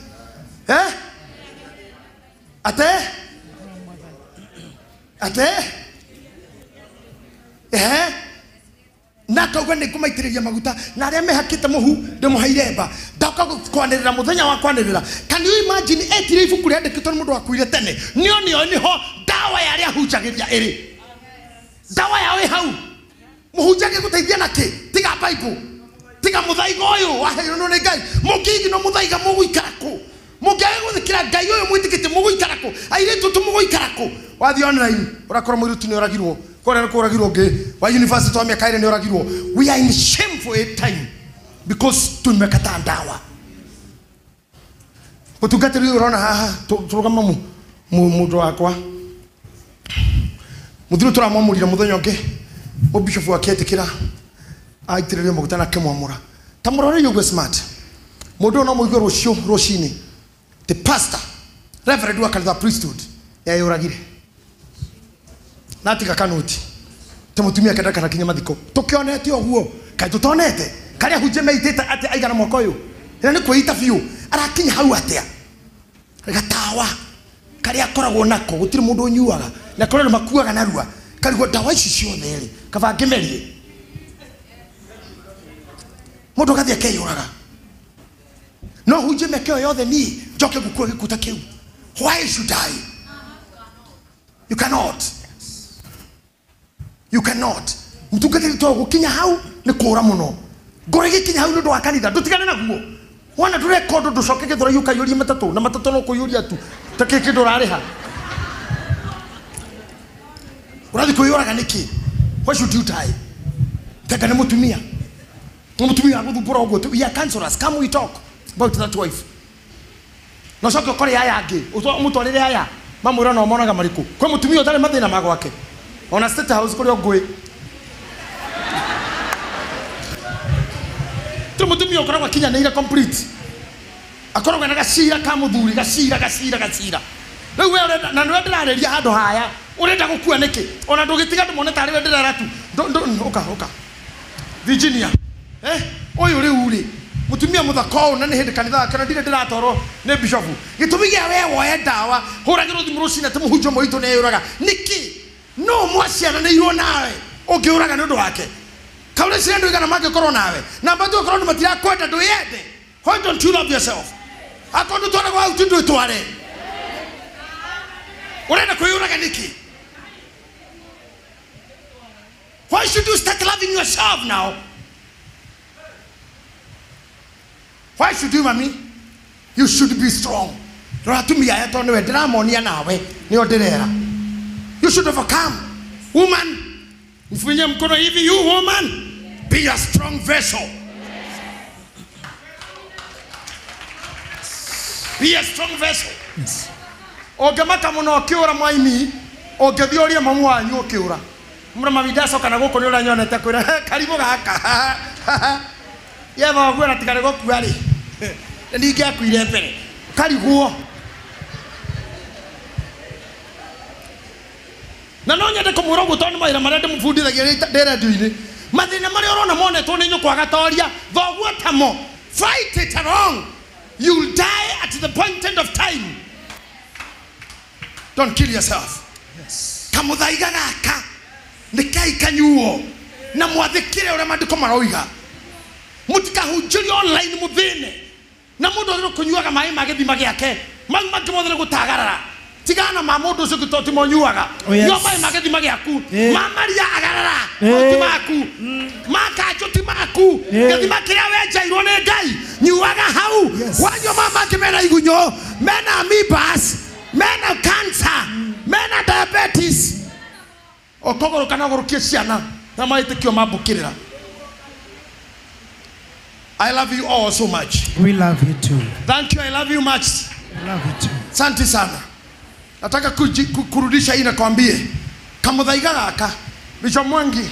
na kauga ni kumaitiriria maguta na aria mehakite muhu ndimuhaire mba ndaka kwanirira muthenya wa kwanirira. Can you imagine etire ibuku ria ndikitwo ni mundu wakuire tene niho dawa ya ria hunjagiria iri dawa ya we hau muhunjage guteithia na ki tiga Bible tiga muthaiga uyu waheirwo ni Ngai mukigi no muthaiga muguikaraku mugiage guthikira Ngai uyu mwitikite muguikaraku airitu tu muguikaraku wathi online urakora mwirutu ni oragirwo kore ko oragirwo ngi wa university wa miaka ire ni oragirwo. We are in shameful time because tumekata dawa utugatiri urona haha turugama mundu wakwa muthiru turamwamurira muthenya ngi mu bishop wa ketikira aitirire maguta na kimwamura tamurore yugo smart mundu no muigwe rucini the pastor reverend wa kanitha priesthood ya uragire natika kanuti mutumia kenda kana kinya mathiko tukionete oguo kai tutonete karia huje meitete ati aigana mwako uyu ina ni kwita biu arakinya hau atia gatawa karia koragwo nako gutiri mundu unyuaga na korero makuaga narua karigwo dawa ici ciothe ri kabange merie mundu gathie keyuraga no huje mekeo yothe ni joke gukua gikuta kiu. Why should I? You cannot. You cannot. Mtukate to gukinya hau ni kura muno. Gore gikinya hau ndo akanitha dutigane naguo. Wana tu record ndo coke githora yuka yuri matatu na matatu no kuyuria tu. Takeke ndo rariha. Urathi kuyuraga niki? Why should you die? Taka ne mutumia. Mutumia aguthumbura uguo. We are counselors. Come we talk about that wife. No coke kore aya angi. Umutwarire aya. Mamwira no monaga mariku. Kwa mutumia utare mathina magwake. Ona state house kuri ogwe. Tu mutumia ukoragwa kinya neira complete. Akoragwa na gacira ka muthuri gacira. Riu we na no ndirareria handu haya. Urenda gukua niki? Ona ndugitiga ndumone tari we ndirara tu. Oka. Virginia. Oyo riu ri. Mutumia muthako na ni hindi kanitha kana ndire ndiratoro ne bishop. Gitumi gia we woe dawa. Huragiro thimuru cina te muhunjo moito ne yuraga. Niki? No mwasiana ne iro nawe. Okiuraga nundu wake. Kaule cina ndu igana make korwo nawe. Na bado korwo ndu matira kwenda ndu yende. Why don't you love yourself? Akondu twara kwa utindu tware. Urenda kuyuraga niki? Why should you start loving yourself now? Why should you, mommy? You should be strong. You should overcome. Woman, you woman, be a strong vessel. Be a strong vessel. Yes. Ogamaka mono kiura mwaimi, ogethioria mamu wanyu kiura. Mura mavidasa kana goko ni ura nyonete kwira karibu gaka. Yeva gwera tikare gokuari. Ndi gyakwire mbere. Kariguo. Na no nyende kumura gutoni maira marende mufundithagia radio-ini. Mathina mari orona monetwo ni nyukwa gatoria, thoguo tamo. Fight it along. You'll die at the point of time. Don't kill yourself. Yes. Kamuthaiga gaka nikai kanyuo na mwathikire ure mandiko maroiga. Mutika hujuri online muthine na mundu ro kunyuaga mai magithima giake mai makimothere gutagarara tigana ma mundu ucio gitoti monyuaga yo mai magithima giaku mamaria agarara utimaku maka utimaku githima kiria wenjairwo ni Ngai nyuaga hau wanyo mama kimena igunyo mena amoebas mena cancer mena diabetes okogoro kana gorukie ciana na maitikio mambukirira. I love you all so much. We love you too. Thank you, I love you much. I love you too. Asante sana. Nataka kurudisha hii na kwambie kamuthaiga gaka bicho mwangi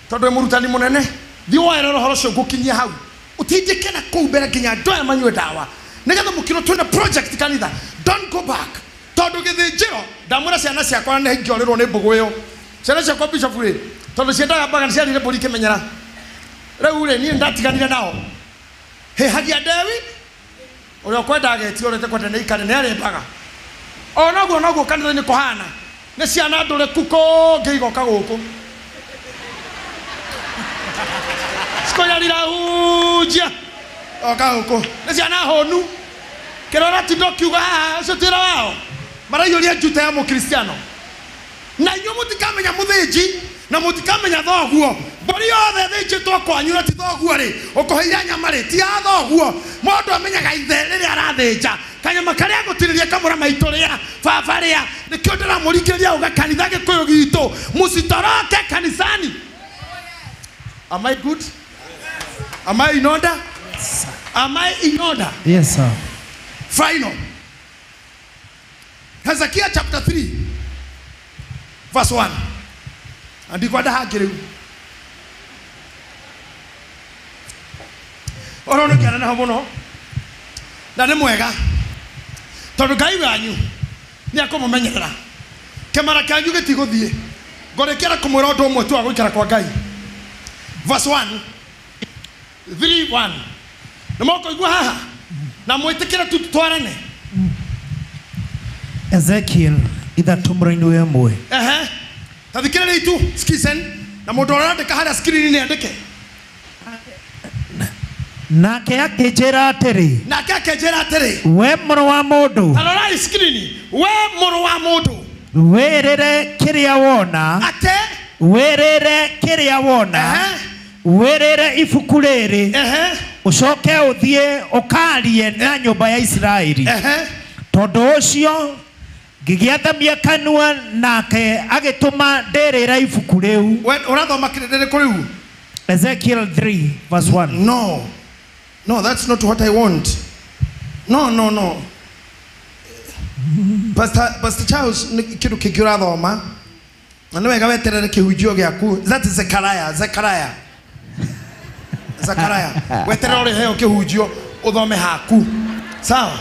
tondu murutani munene thiwa ero horo cio gukinyia hau utindike na kumbera kinya ndoya manywe dawa nigetha mukiro twina project kanitha. Don't go back tondu githinjiro ndamura ciana ciakwa ne ngiorirwo ni mbugu iyo ciana ciakwa bishop ri tondu ciendaga baga ciarire mburi kimenyera riu ri ni ndatiganire nao he hagia Dewi uria kwenda geti orete kwenda ne ikane ne arimbaga onaguo kanitha ni kuhana ne ciana ndure kuko ngiigoka guku skoyarira ujia oka guku ne ciana honu kirora tindo kiuga ucio tira wao maraiyoria njuta ya mukristiano na inyo mutikamenya muthinji na mutikamenya thoguo mbori yothe thinjitwo kwanyu na ti thoguo ri ukuheira nyama ri ti thoguo mundu amenyaga ithe riria arathinja kanyama karia gutiriria kamura maitu ria baba ria nikio ndiramurikiria uga kanitha gikuyu gitu musitoroke kanisani. Am I good? Am I in order? Yes, am I in order? Yes, sir. Final. Hezekiah chapter 3 verse 1. Andikwa ndahangire orono kiana na muno na ni mwega tondu Ngai wanyu ni akomumenyerera kemara kanyu gitiguthie ngorekera kumwira undu umwe tu agwikara kwa Ngai. Verse 1 3:1 Namoko igwa haha na mwitikira tu twarane. Ezekiel ithatumura-ini wa imwe. Tathikirira itu skisen na mundu arandika haria screen ni andike. Nake akinjira atiri. We mũrũ wa mũndũ. Tarora screen. We mũrũ wa mũndũ. Wĩrĩre kĩrĩa wona. Ate. Wĩrĩre kĩrĩa wona. Wĩrĩre ibuku rĩrĩ. Ucoke ũthiĩ ũkaarie na nyũmba ya Isiraeli. Tondũ ũcio ngĩgĩathamia kanua nake agĩtũma ndĩrĩra ibuku rĩu. Ũrathoma kĩrĩndĩ kũ rĩu? Ezekiel 3:1. No, that's not what I want. No. Pastor Charles, kitu kĩngĩũrathoma na nĩ wega weterere kĩhunjio gĩaku. That is Zechariah. Weterere ũrĩ heo kĩhunjio ũthome haku. Sawa?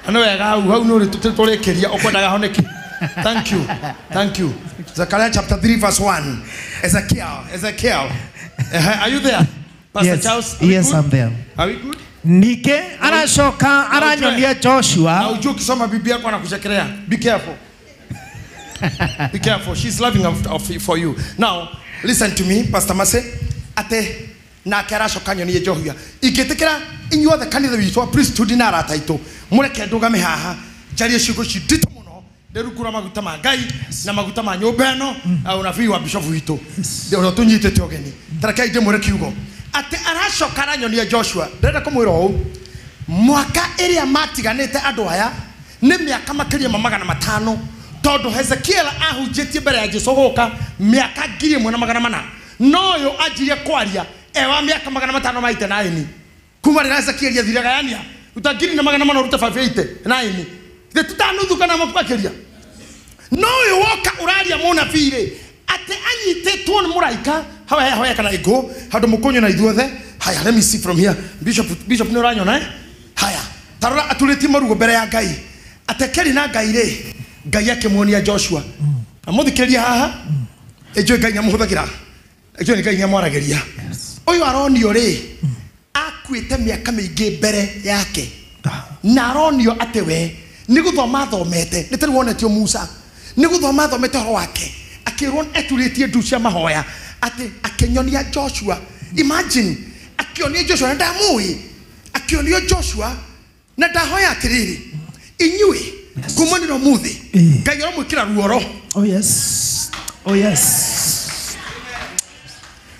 Nĩ wega hau nĩ ũrĩ tũrĩkĩria ũkwendaga honeki. Thank you. Zechariah chapter 3 verse 1. Ezekiel. Are you there? Pastor Charles? Yes, I'm there. Are we good? Nike aracoka aranyonia Joshua. Na ujue ukisoma Biblia yako anakuchekelea. Be careful. She's loving for you. Now, listen to me, Pastor Mase. Ate na karacoka nyonia Joshua. Igetekera inyuothe kanitha witũ priesthood na arataitũ. Mureke ndũgame haha. Jarie ciugo citito muno. Nderukura maguta ma Ngai na maguta ma nyũmba ĩno na unabii wa bishop witũ. Ndio tunyitĩte ũgeni. Tarekei ndĩmũre kiugo. Ate aracoka aranyonia Joshua. Ndĩrenda kũmwĩra ũũ. Mwaka ĩrĩa matiganĩte andũ aya nĩ mĩaka makĩria ma 500 tondũ Hezekiel ahunjĩtie mbere ya Jesũ gũka mĩaka 1400 no ũyũ anjirie kwaria wa mĩaka 500 maite na ini kuma rĩrĩa Hezekiel athiraga yania ruta 1400 ruta 589 tũtanuthu kana makĩria no ũyũ woka ũraria mũnabii rĩ ate anyitĩtwo nĩ mũraika hoya kana ego handũ mũkonyo na ithuothe. Haya, let me see from here. Bishop nĩ ũranyona haya tarora atũrĩtie marugo mbere ya Ngai atekeri na Ngai rĩ Ngai akĩmuonia Joshua amũthikĩria haha ejwe Ngai nyamũhũthagĩra ejwe Ngai nyamwaragĩria ũyũ aronio rĩ akuĩte mĩaka mĩingĩ mbere yake na aronio atĩ we nĩ gũthoma thomete nĩ tari wonetio Musa nĩ gũthoma thomete horo wake akĩrwo etũrĩtie ndu cia mahoya atĩ akĩnyonia Joshua. Imagine akĩonia Joshua na ndamũĩ akĩonia Joshua na ndahoya atĩrĩrĩ inyuĩ kumanĩra mũthĩ Ngai aramwĩkĩra ruoro. Oh yes.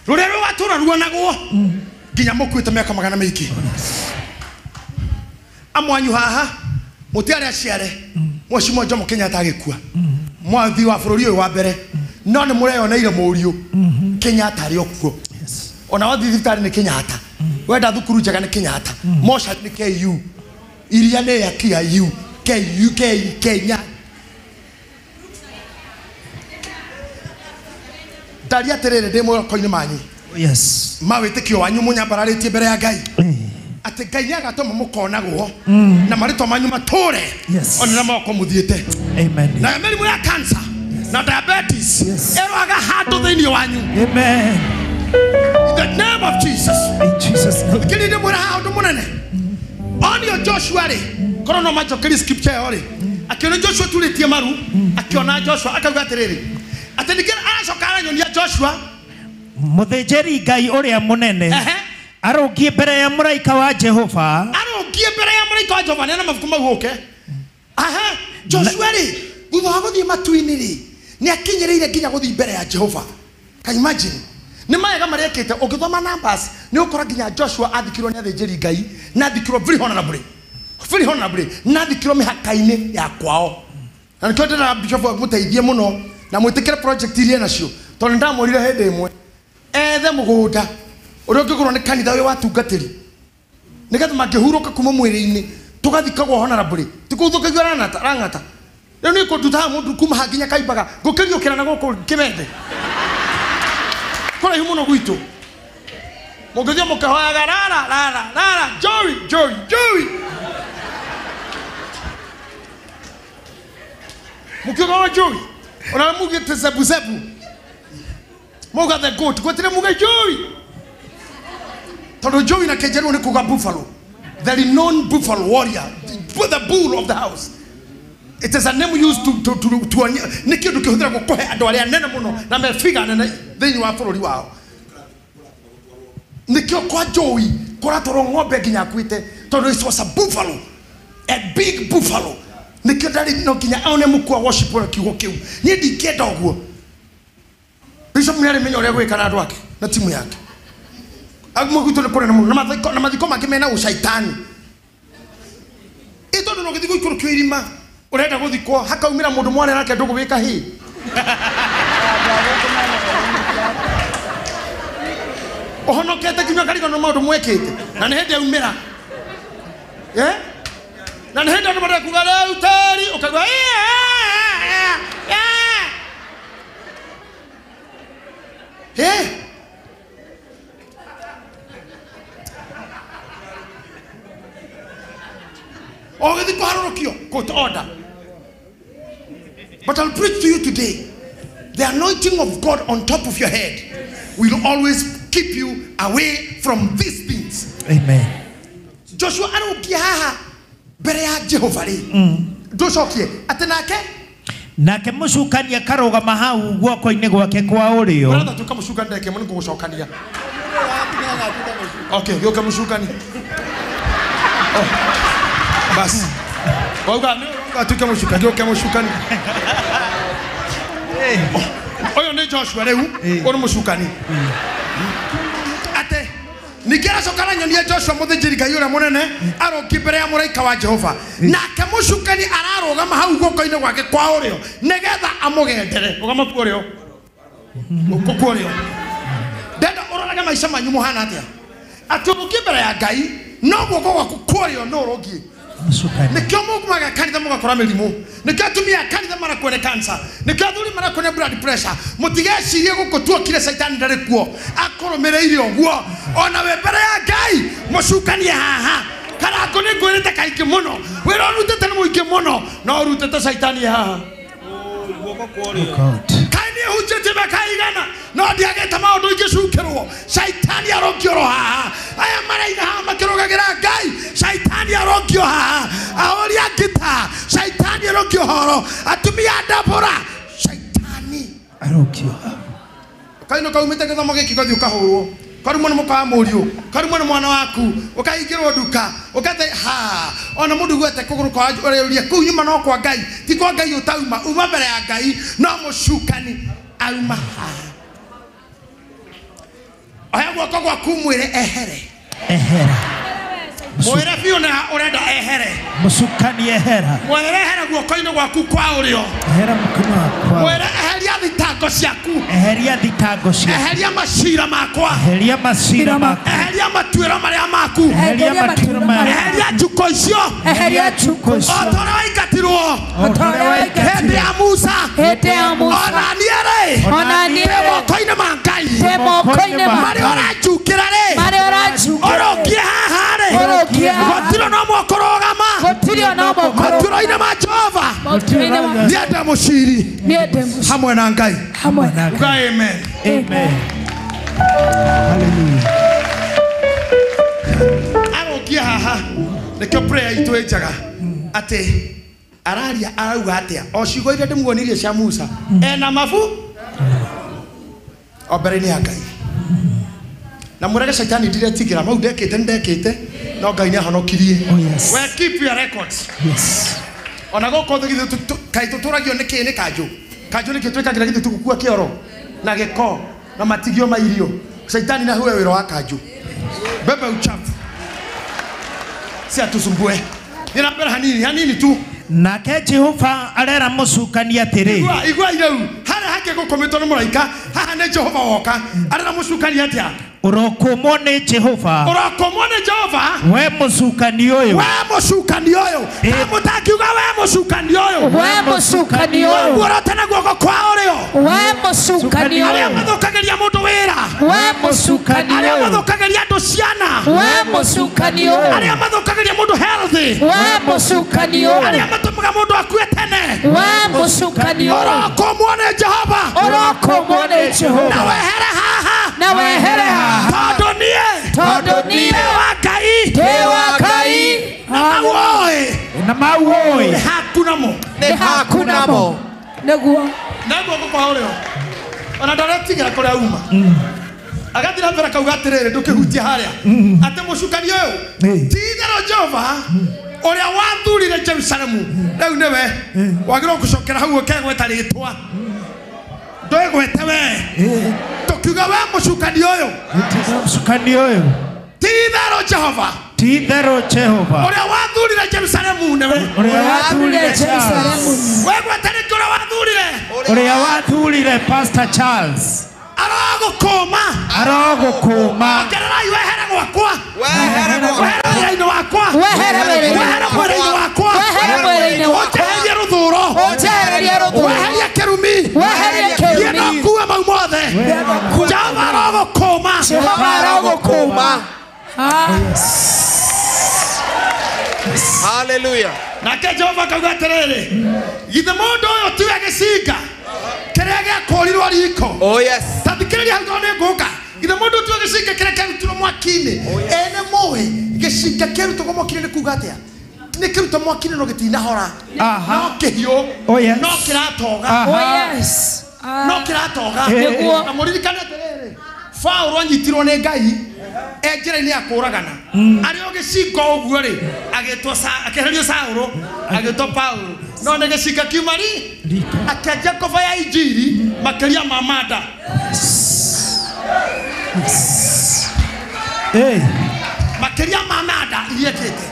Rũrĩa rũgatũra ruonagwo nginya mũkuĩte mĩaka 100 mĩingĩ. Amwanyu haha mũtiarĩ aciare Mheshimiwa Jomo Kenyatta agĩkua mwathi wa bũrũri ũyũ wa mbere no nĩ mũreyoneire mũriũ Kenyatta arĩ okuo. Ona wathi thibitarĩ nĩ Kenyatta wenda thukuru njega nĩ Kenyatta moca nĩ KU iria nĩ ya KU Kenya ndari atĩrĩrĩ ndĩ mũkoinĩ manyu. Yes. Mawĩtĩkio wanyu mũnyambararĩtie mbere ya Ngai atĩ Ngai agatũma mũkonagwo na marĩtwa manyu matũre ona na moko mũthiĩte. Amen. Na mĩrimũ ya cancer na diabetes ĩroaga handũ thĩinĩ wanyu. Amen. In the name of Jesus. In Jesus' name. Kĩrĩndĩ mwĩra haha ũndũ mũnene onio Joshua rĩ korwo no manjokeri scripture ĩyo rĩ akĩona Joshua turĩtie maru akĩona Joshua akauga atĩrĩrĩ atĩ ningĩ aracoka aranyonia Joshua mũthĩnjĩri Ngai ũrĩa mũnene arũngie mbere ya mũraika wa Jehova nĩ na mabuku mau ũke Joshua rĩ thutha wa gũthiĩ matu-inĩ rĩ nĩ akinyĩrĩire nginya gũthiĩ mbere ya Jehova. Can you imagine? Nĩ maega marĩa ekĩte ũngĩthoma Numbers nĩ ũkora nginya Joshua athikirwo nĩ athĩnjĩri Ngai na athikirwo very honorably na athikirwo mĩhaka-inĩ ya kwao. Na nĩkĩo ndĩrenda Bishop mũteithie mũno na mwĩtĩkĩre project iria nacio tondũ ndamũrire hĩndĩ ĩmwe ethe mũgũnda ũrĩa ũngĩgũrwo nĩ kanitha wĩ watungatĩri nĩgetha mangĩhurũka kuma mwĩrĩ-inĩ tũgathikagwo honorably tikũthũkagio rang'ata rĩu nĩ kũndutaga mũndũ kuma hanginya kaimbaga ngũkĩriũkĩra na gũkũ kĩmende kũraihu mũno gwitũ mũngĩthiĩ mũkĩhoyaga rara Joey mũkiugaga Joey ona mugĩte zebu Moga the goat. Gotire muga Joey. Todo Joey na Kejeru ni kuga buffalo. The renowned buffalo warrior. The bull of the house. It is a name used to Nikki to kill the Adoria Nenamono, na me figure and then you are following wow. Nikki kwa Joey, Koratoro begging Aquite, Todo was a buffalo, a big buffalo. Nikki daddy knocking your own Mukua worship or Kiwoki. Ye di get dog. Bishop Mary Mino Rewe Canadwak, Natimuyak. Agmogu to the Korean, Namadikoma Kimena was Shaitani. Ito no kiti ko kirima urenda guthikwo haka umira mundu mwane nake ndugu wika hi ohonokete kinywa karigo no maundu mwekete na ne hende umira na ne hende no kugale utari ukagwa Court order. But I'll preach to you today. The anointing of God on top of your head will always keep you away from these things. Amen. Joshua arukia berea Jehovah. Joshua kie atenake nake mucukania karugama hau guoko-ini gwake kwa urio. Brother tukamushuka ndeke mwana gucokania. Okay, yo kamushukani. Bas. Wauga atuka mushuka yo kamushukani. Oyo ne Joshua reu ono mushukani. Ate nikera sokana nyonia Joshua muthijiri Ngai ura munene aroki mbere ya muraika wa Jehova nake mushukani ararugama hau guoko-ini gwake kwa urio nigetha amugendere ugama ku urio ku urio dada ororaga maisha manyu muhana atia atubuki mbere ya Ngai no guoko gwaku ku urio no rogie nikyo mugumaga kanitha mugakora mirimu nikyo atumia kanitha marakwene cancer nikyo athuri marakwene blood pressure mutigecirie guko tuokire Satan ndari kuo akoromereire oguo ona we mbere ya Ngai mucukanie haha kana ko ni ngwirite kaiki muno wira rutete ni muike muno no rutete Satan haha guoko kwori kaini hujete bakaigana no diageta maundu igicukirwo Satan arokiro haha aya maraina haha makirogagira Ngai Satan arokio haha aoria gita Satan arokio horo atumia ndabora Satan arokio kaino kaumite githomo giki gathi ukahurwo kari mwana muka murio kari mwana mwana waku ukaigirwo duka ukate ha ona mundu gwete kuguru kwa uria ku nyuma no kwa Ngai ti kwa Ngai utauma uma mbere ya Ngai no mucukani auma aya gwako gwaku mwire ehere mwire fiona urenda ehere mucukani ehera mwire ehera gwako-ini gwaku kwa urio ehera mukuma kwa mwire eheria thitango ciaku eheria thitango ciaku eheria macira makwa eheria macira makwa eheria matuiro maria maku eheria matuiro maria eheria njuko icio eheria njuko icio otore waingatirwo hende ya Musa ona niere ona niere moko-ini ma Ngai moko-ini ma mari oranjukira ri orokie haha ri gotiro no mokorogama gotiro-ini ma Jehova niende muciri hamwe na Ngai amen amen hallelujah arokia haha nikyo prayer itu ejaga ate araria arauga atia o ciugo iria ndimuonirie cia Musa ena mabu ombere-ini ya Ngai na murege Satan ndire tigira mau ndekite no Ngai ni ahonokirie we keep your records ona goko thigithu kai tuturagio ni kanju ni kitwikagira githu tukukua kioro na giko na matigio mairio Satan na huwe wiro wa kanju beba uchafu si atusumbue ninapera hanini tu nake Jehova arera mucukani atiri igwa irau hara hake gukometwo ni muraika haha ni Jehova woka arera mucukani atia urokomwo ni Jehova we mucukani uyu mutakiuga we mucukani uyu urotana guoko kwa urio we mucukani uyu aria mathukagiria mundu wira we mucukani aria uyu mathukagiria andu ciana we mucukani uyu aria mathukagiria mundu healthy we mucukani uyu aria matumaga mundu akue tene we mucukani uyu orokomwo ni Jehova orokomwo ni Jehova na wehere haha na wehere haha tondu nie wa Ngai na woi na mauoi hakuna mo neguo kwa ulio ona ndaretigira kuria uma agathira mbere kauga atiriri ndukihutia haria ati mucukani uyu tithero Jehova uria wathurire Jerusalemu riu niwe wagirwo gucokera hau ukegweta ritwa ndwegwete we tukiuga we mucukani uyu tithero Jehova uria wathurire Jerusalemu niwe uria wathurire Jerusalemu wegwete rikuria wathurire uria wathurire Pastor Charles arogukuma kerai wehere gwakwa wehere wĩra-inĩ wakwa wehere mwĩra-inĩ wakwa ũnjeherie rũthũro weherie kĩrumi thiĩ na ũkue mau mothe Jehova arogũkũma Hallelujah. nake Jehova akauga atĩrĩrĩ githĩ mũndũ ũyũ tiwe gĩcinga kĩrĩa gĩakũrirwo riko Oh yes. tathikĩrĩria hau tondũ nĩngũka githĩ mũndũ tiwe gĩcinga kĩrĩa kĩarutirwo mwaki-inĩ ene mũĩ gĩcinga kĩarutagwo mwaki-inĩ nĩ kuuga atĩa nĩ kĩruta mwaki-inĩ no gĩtinahora no kĩhiũ no kĩratoga no kĩratoga na mũririkane atĩrĩrĩ Paulo anyitirwo nĩ Ngai njĩra-inĩ ya kũragana arĩ o gĩcinga ũguo rĩ akĩeherio Saulo agĩtwo Paulo no nĩ gĩcinga kiumari akĩanjia koba ya injiri makĩria ma manda makĩria ma manda iria kĩte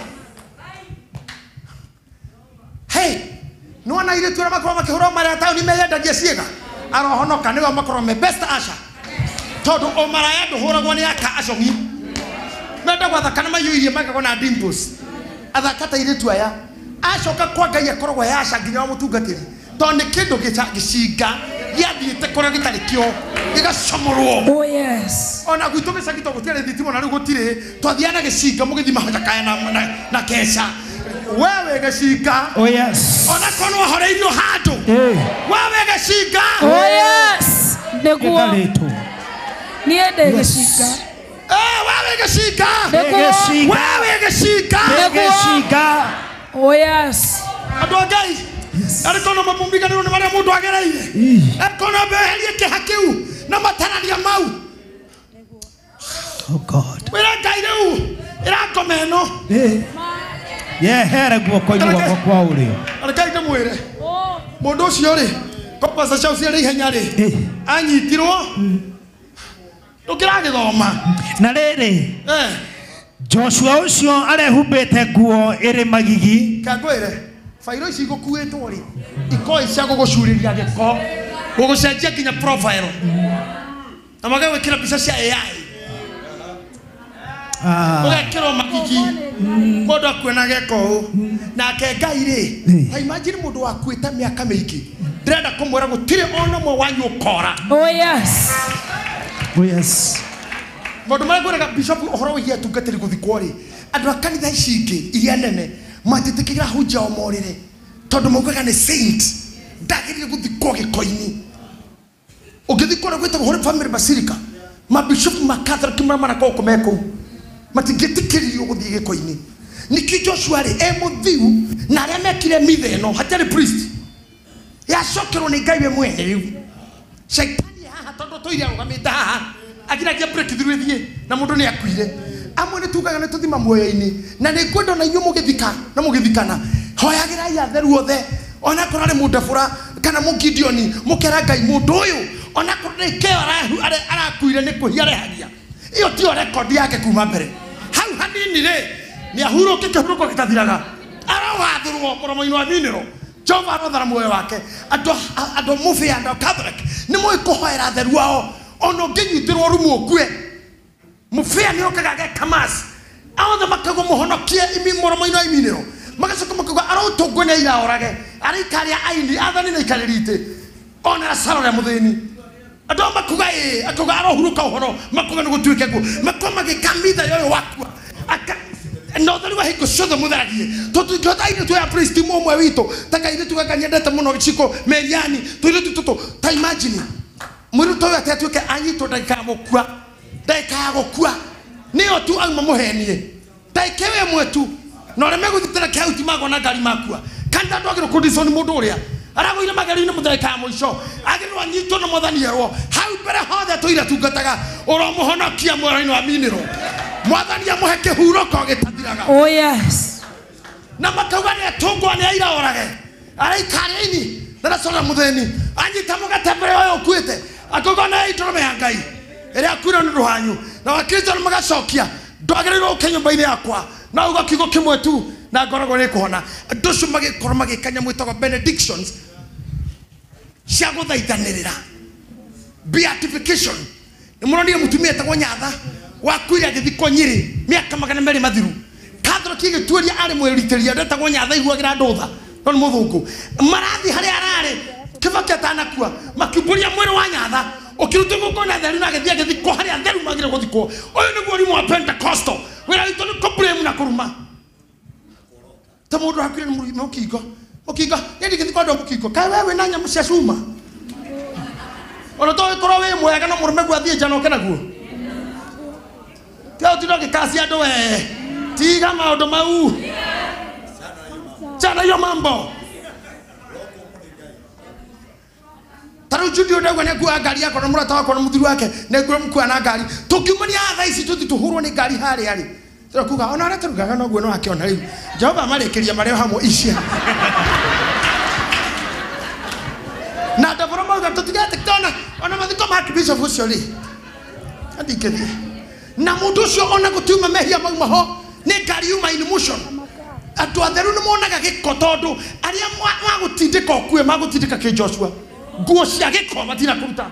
nĩwona irĩtu arĩa makorwo makĩhũrwo marĩa taũni meyendagia ciĩga arohonoka nĩwe makorwo me best asha tondu o maraya nduhuragwo ni aka acong'i menda gwathakana mayuirie magagwo na dimples athakata iritu aya acoka kwa Ngai akoragwo yaca nginya wa mutungatiri tondu ni kindu gicinga giathiite kuria gitari kio gigacomorwo ona gwitu gicagito gutiare thitimo na riu gutire twathiana gicinga mugithima hojakaya na kesha wewe gĩcinga ona kono wahoreirio handu wewe gĩcinga neguo niende gĩcinga wewe gĩcinga wewe gĩcinga andũ a Ngai arikono mapumbikanĩrwo nĩ marĩa mũndũ agereire ekono beherie kĩha kĩu na matarania mau wĩra Ngai rĩu ĩrakoma ĩno yehere guoko-inĩ gwakwa kwa ũrĩo Ngai ndĩmwĩre mũndũ ũcio rĩ kopasa cia ũcio rĩ ihenya rĩ anyitirwo ndũkĩragĩthoma na rĩrĩ Joshua ũcio arehumbĩte nguo ĩrĩ magigi kangwĩre fairo ici igũkuĩtwo rĩ ikoĩ cia gũgũcurĩria gĩko gũgũcenjia nginya profile na magagwĩkĩra mbica cia AI ũgekĩrwo magigi mũndũ akuona geko ũũ nake Ngai rĩ imagine mũndũ wakuĩte mĩaka mĩingĩ ndĩrenda kũmwĩra gũtirĩ ona ũmwe wanyu ũkora maũndũ marĩa ngwĩraga bishop ũhoro wĩgiĩ atungatĩri gũthikwo rĩ andũ a kanitha ici ingĩ iria nene matĩtĩkĩra hunjia o morĩre tondũ maugaga nĩ saint ndagĩrĩire gũthikwo gĩko-inĩ ũngĩthikwo na gwĩtagwo Holy Family Basilica mabishop ma-Catholic marĩa marakorwo kũme kũu matingĩtĩkĩririo gũthiĩ gĩko-inĩ nĩkĩ Joshua rĩ mũthiu na arĩa mekire mitha ĩno hatarĩ priest yacokerwo nĩ Ngai we mwene rĩu shaitani haha tondũ tũire arũgamĩte haha agiragia breakthrough ĩthiĩ na mũndũ nĩ akuire amwe nĩ tugaga nĩ tũthima muoyo-inĩ na nĩ ngwenda na inyuĩ mũgĩthika na mũgĩthikana hoyagĩrai atheru othe ona korwo arĩ mũndabũra kana mũgideoni mũkera Ngai mũndũ ũyũ ona korwo nĩ kĩo arakuire nĩ kũhia arehagia iyo tiyo rekondi yake kuma mbere hau hanini rĩ nĩ ahurũke kĩhurũko gĩtathiraga arogathũrwo mũromo-inĩ wa minĩro Jehova arothara muoyo wake andũ mũbĩa andũ Catholic nĩ mũĩ kũhoera atheru ao ono nginyitĩrwo rumu ũkue mũbĩa nĩ okaga gekamasi aothe makauga mũhonokie mũromo-inĩ wa iminĩro magacoka makauga arotũngwo nĩ iraorage araikaria aini athani na ikarĩri itĩ ona Lazaro rĩa mũthĩni Ado makuga akuga arohuruka uhoro makuga nugutuike ku makoma gikamida yoyo wakwa aka no thari wa hiko cothe mutharagie tutungota ine tu ya priest mumwe wito taka ine tugakanyendete muno giciko meriani tuire tuto ta imagine muri to yate tuke anyito ndaka gukua niyo tu auma muhenie taikewe mwetu no reme guthitera kauti mago na ngari makua kanda ndogiro condition mundu uria arago ina magari ina mutheka muico agirwo anyitwo na muthani yerwo hau mbere hothe tuire tungataga oro muhonokia mwaraini wa miniro mwathani amuhe kihuroko gitathiraga. Oh yes. Na makauga ni atungwa ni aira orage araikarini na sora mutheni anyita mugatembere oyo kwite akoga na itoro mehangai ere akura ni ruhanyu na wakristo magacokia ndwagereirwo kenyumba-ini yakwa na uga kigo kimwe tu na ngoragwo ni kuhona nducu magikorwo magikanya mwitagwo benedictions cia guthaithanirira beatification ni muronire mutumia etagwo Nyatha wakuire agithikwo Nyeri miaka 200 mathiru kathoro kigituria ari mwiritiria ndetagwo Nyatha iguagira ndutha no ni muthungu marathi hari arare kibake tanakua makiburia mwiri wa Nyatha ukiruta guko na theri na githia githiko hari atheru magire guthiko uyu ni gworimu wa Pentecostal wira itu ni problem na kuruma ta mundu hakire ni mukingo yedi githiko ndo mukingo kai wewe na nyamu cia cuma ona to ikoro we mwega no murume gwathie jano kenaguo tio tino gikasi andu we tiga maundu mau chana yo mambo taru judio ndagwa ne kuwa ngari yako na murata wako na muthiru wake ne ngura mkuwa na ngari tukiumania tha ici tuthi tuhurwo ni ngari hari hari tira kuga ona ara tarugaga no guo no akiona riu Jehova marekeria mareo hamwe icia na ndabura mauga tutigate tona ona mathiko ma Bishop ucio ri andikethi na mundu ucio ona gutiuma mehia mauma ho ni ngari uma in motion atu atheru ni monaga giko tondu aria magutindika okue magutindika ki Joshua nguo cia giko matina kuruta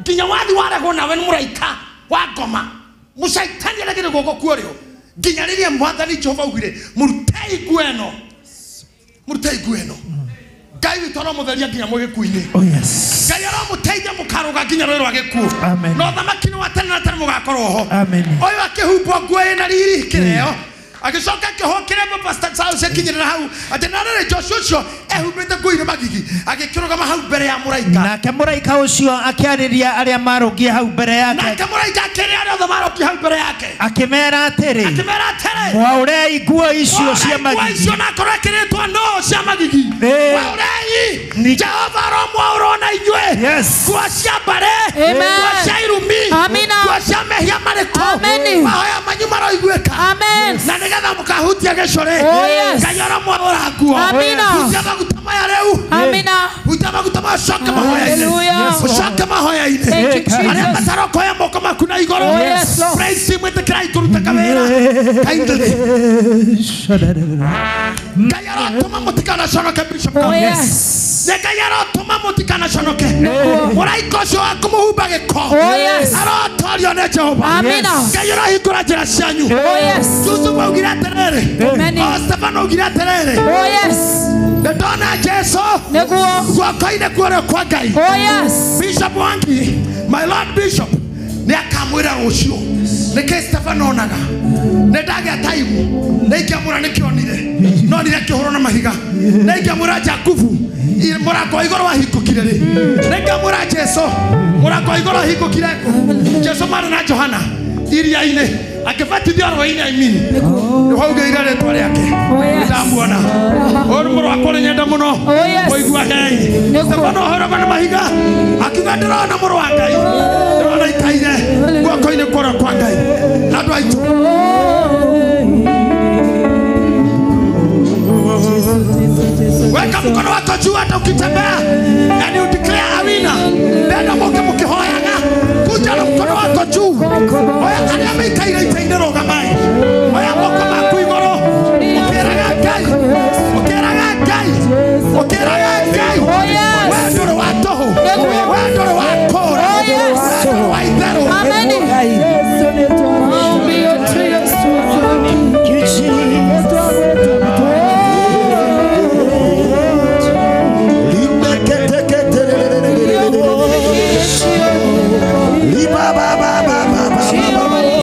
nginya wathi warego nawe ni muraika wa ngoma mucaitani aragire goko kuorio nginya riria mwathani Jehova ugire murutei gweno Ngai witoro mutheria nginya mwigikuini. Oh yes. Ngai aramuteithia mukaruga nginya rwero agikuo no thamaki ni watene na tene mugakorwo ho. Amen. Oyo akihumbo nguo ina riri kireo agicoka kihokire pastor Charles akinyira hau atenarere Joshua ucio ehumbite nguo magigi agikirugama hau mbere ya muraika nake muraika ucio akiariria aria marugie hau mbere yake nake muraika akiria aria marugie hau mbere yake akimera atiri mwaurei nguo icio cia magigi icio nakorwo akiritwo no cia magigi mwaurei Jehova ro mwaurona inywe nguo cia mbare nguo cia irumi nguo cia mehia mariko mahoya manyu maroiguika na nigetha mukahutia gicore kanyora mwaura nguo utama gutamaya reu utama gutamaya shoka mahoya ine aria mataroko ya moko makuna igoro praise him with the cry kuruta kamera kindly kanyora tuma mutikana shonoke Bishop kanyora tuma mutikana shonoke muraiko cio akumuhumba giko arotorio ne Jehova kanyora hikura njira cianyu ugira terere Stefano ugira terere ndona Jesu kwa kaide kwa Ngai Bishop wangi my Lord Bishop ni akamwira ucio nike Stefano onaga ndaga time naikamura nikionire no ni kihoro na mahiga naikamura Jakubu murako igoro wa hikukire ri naikamura Jesu murako igoro wa hikukire Jesu mara na Johana iria ine akibatithio roho-ini aimini ni hauge irare twari yake ndamuona ori muru akore nyenda muno oigua Ngai Stefano horoga na mahiga akiuga ndirona muru wa Ngai ndirona ikaire guoko-ini kora kwa Ngai andu aitu weka mkono wako juu hata ukitembea yani udeclare awina nenda mukihoyaga kuja na mkono wako juu oya aria mikaire itaine roga mai oya moko maku igoro ukiraga Ngai wendore wa toho wendore wa kora wendore wa itheru amen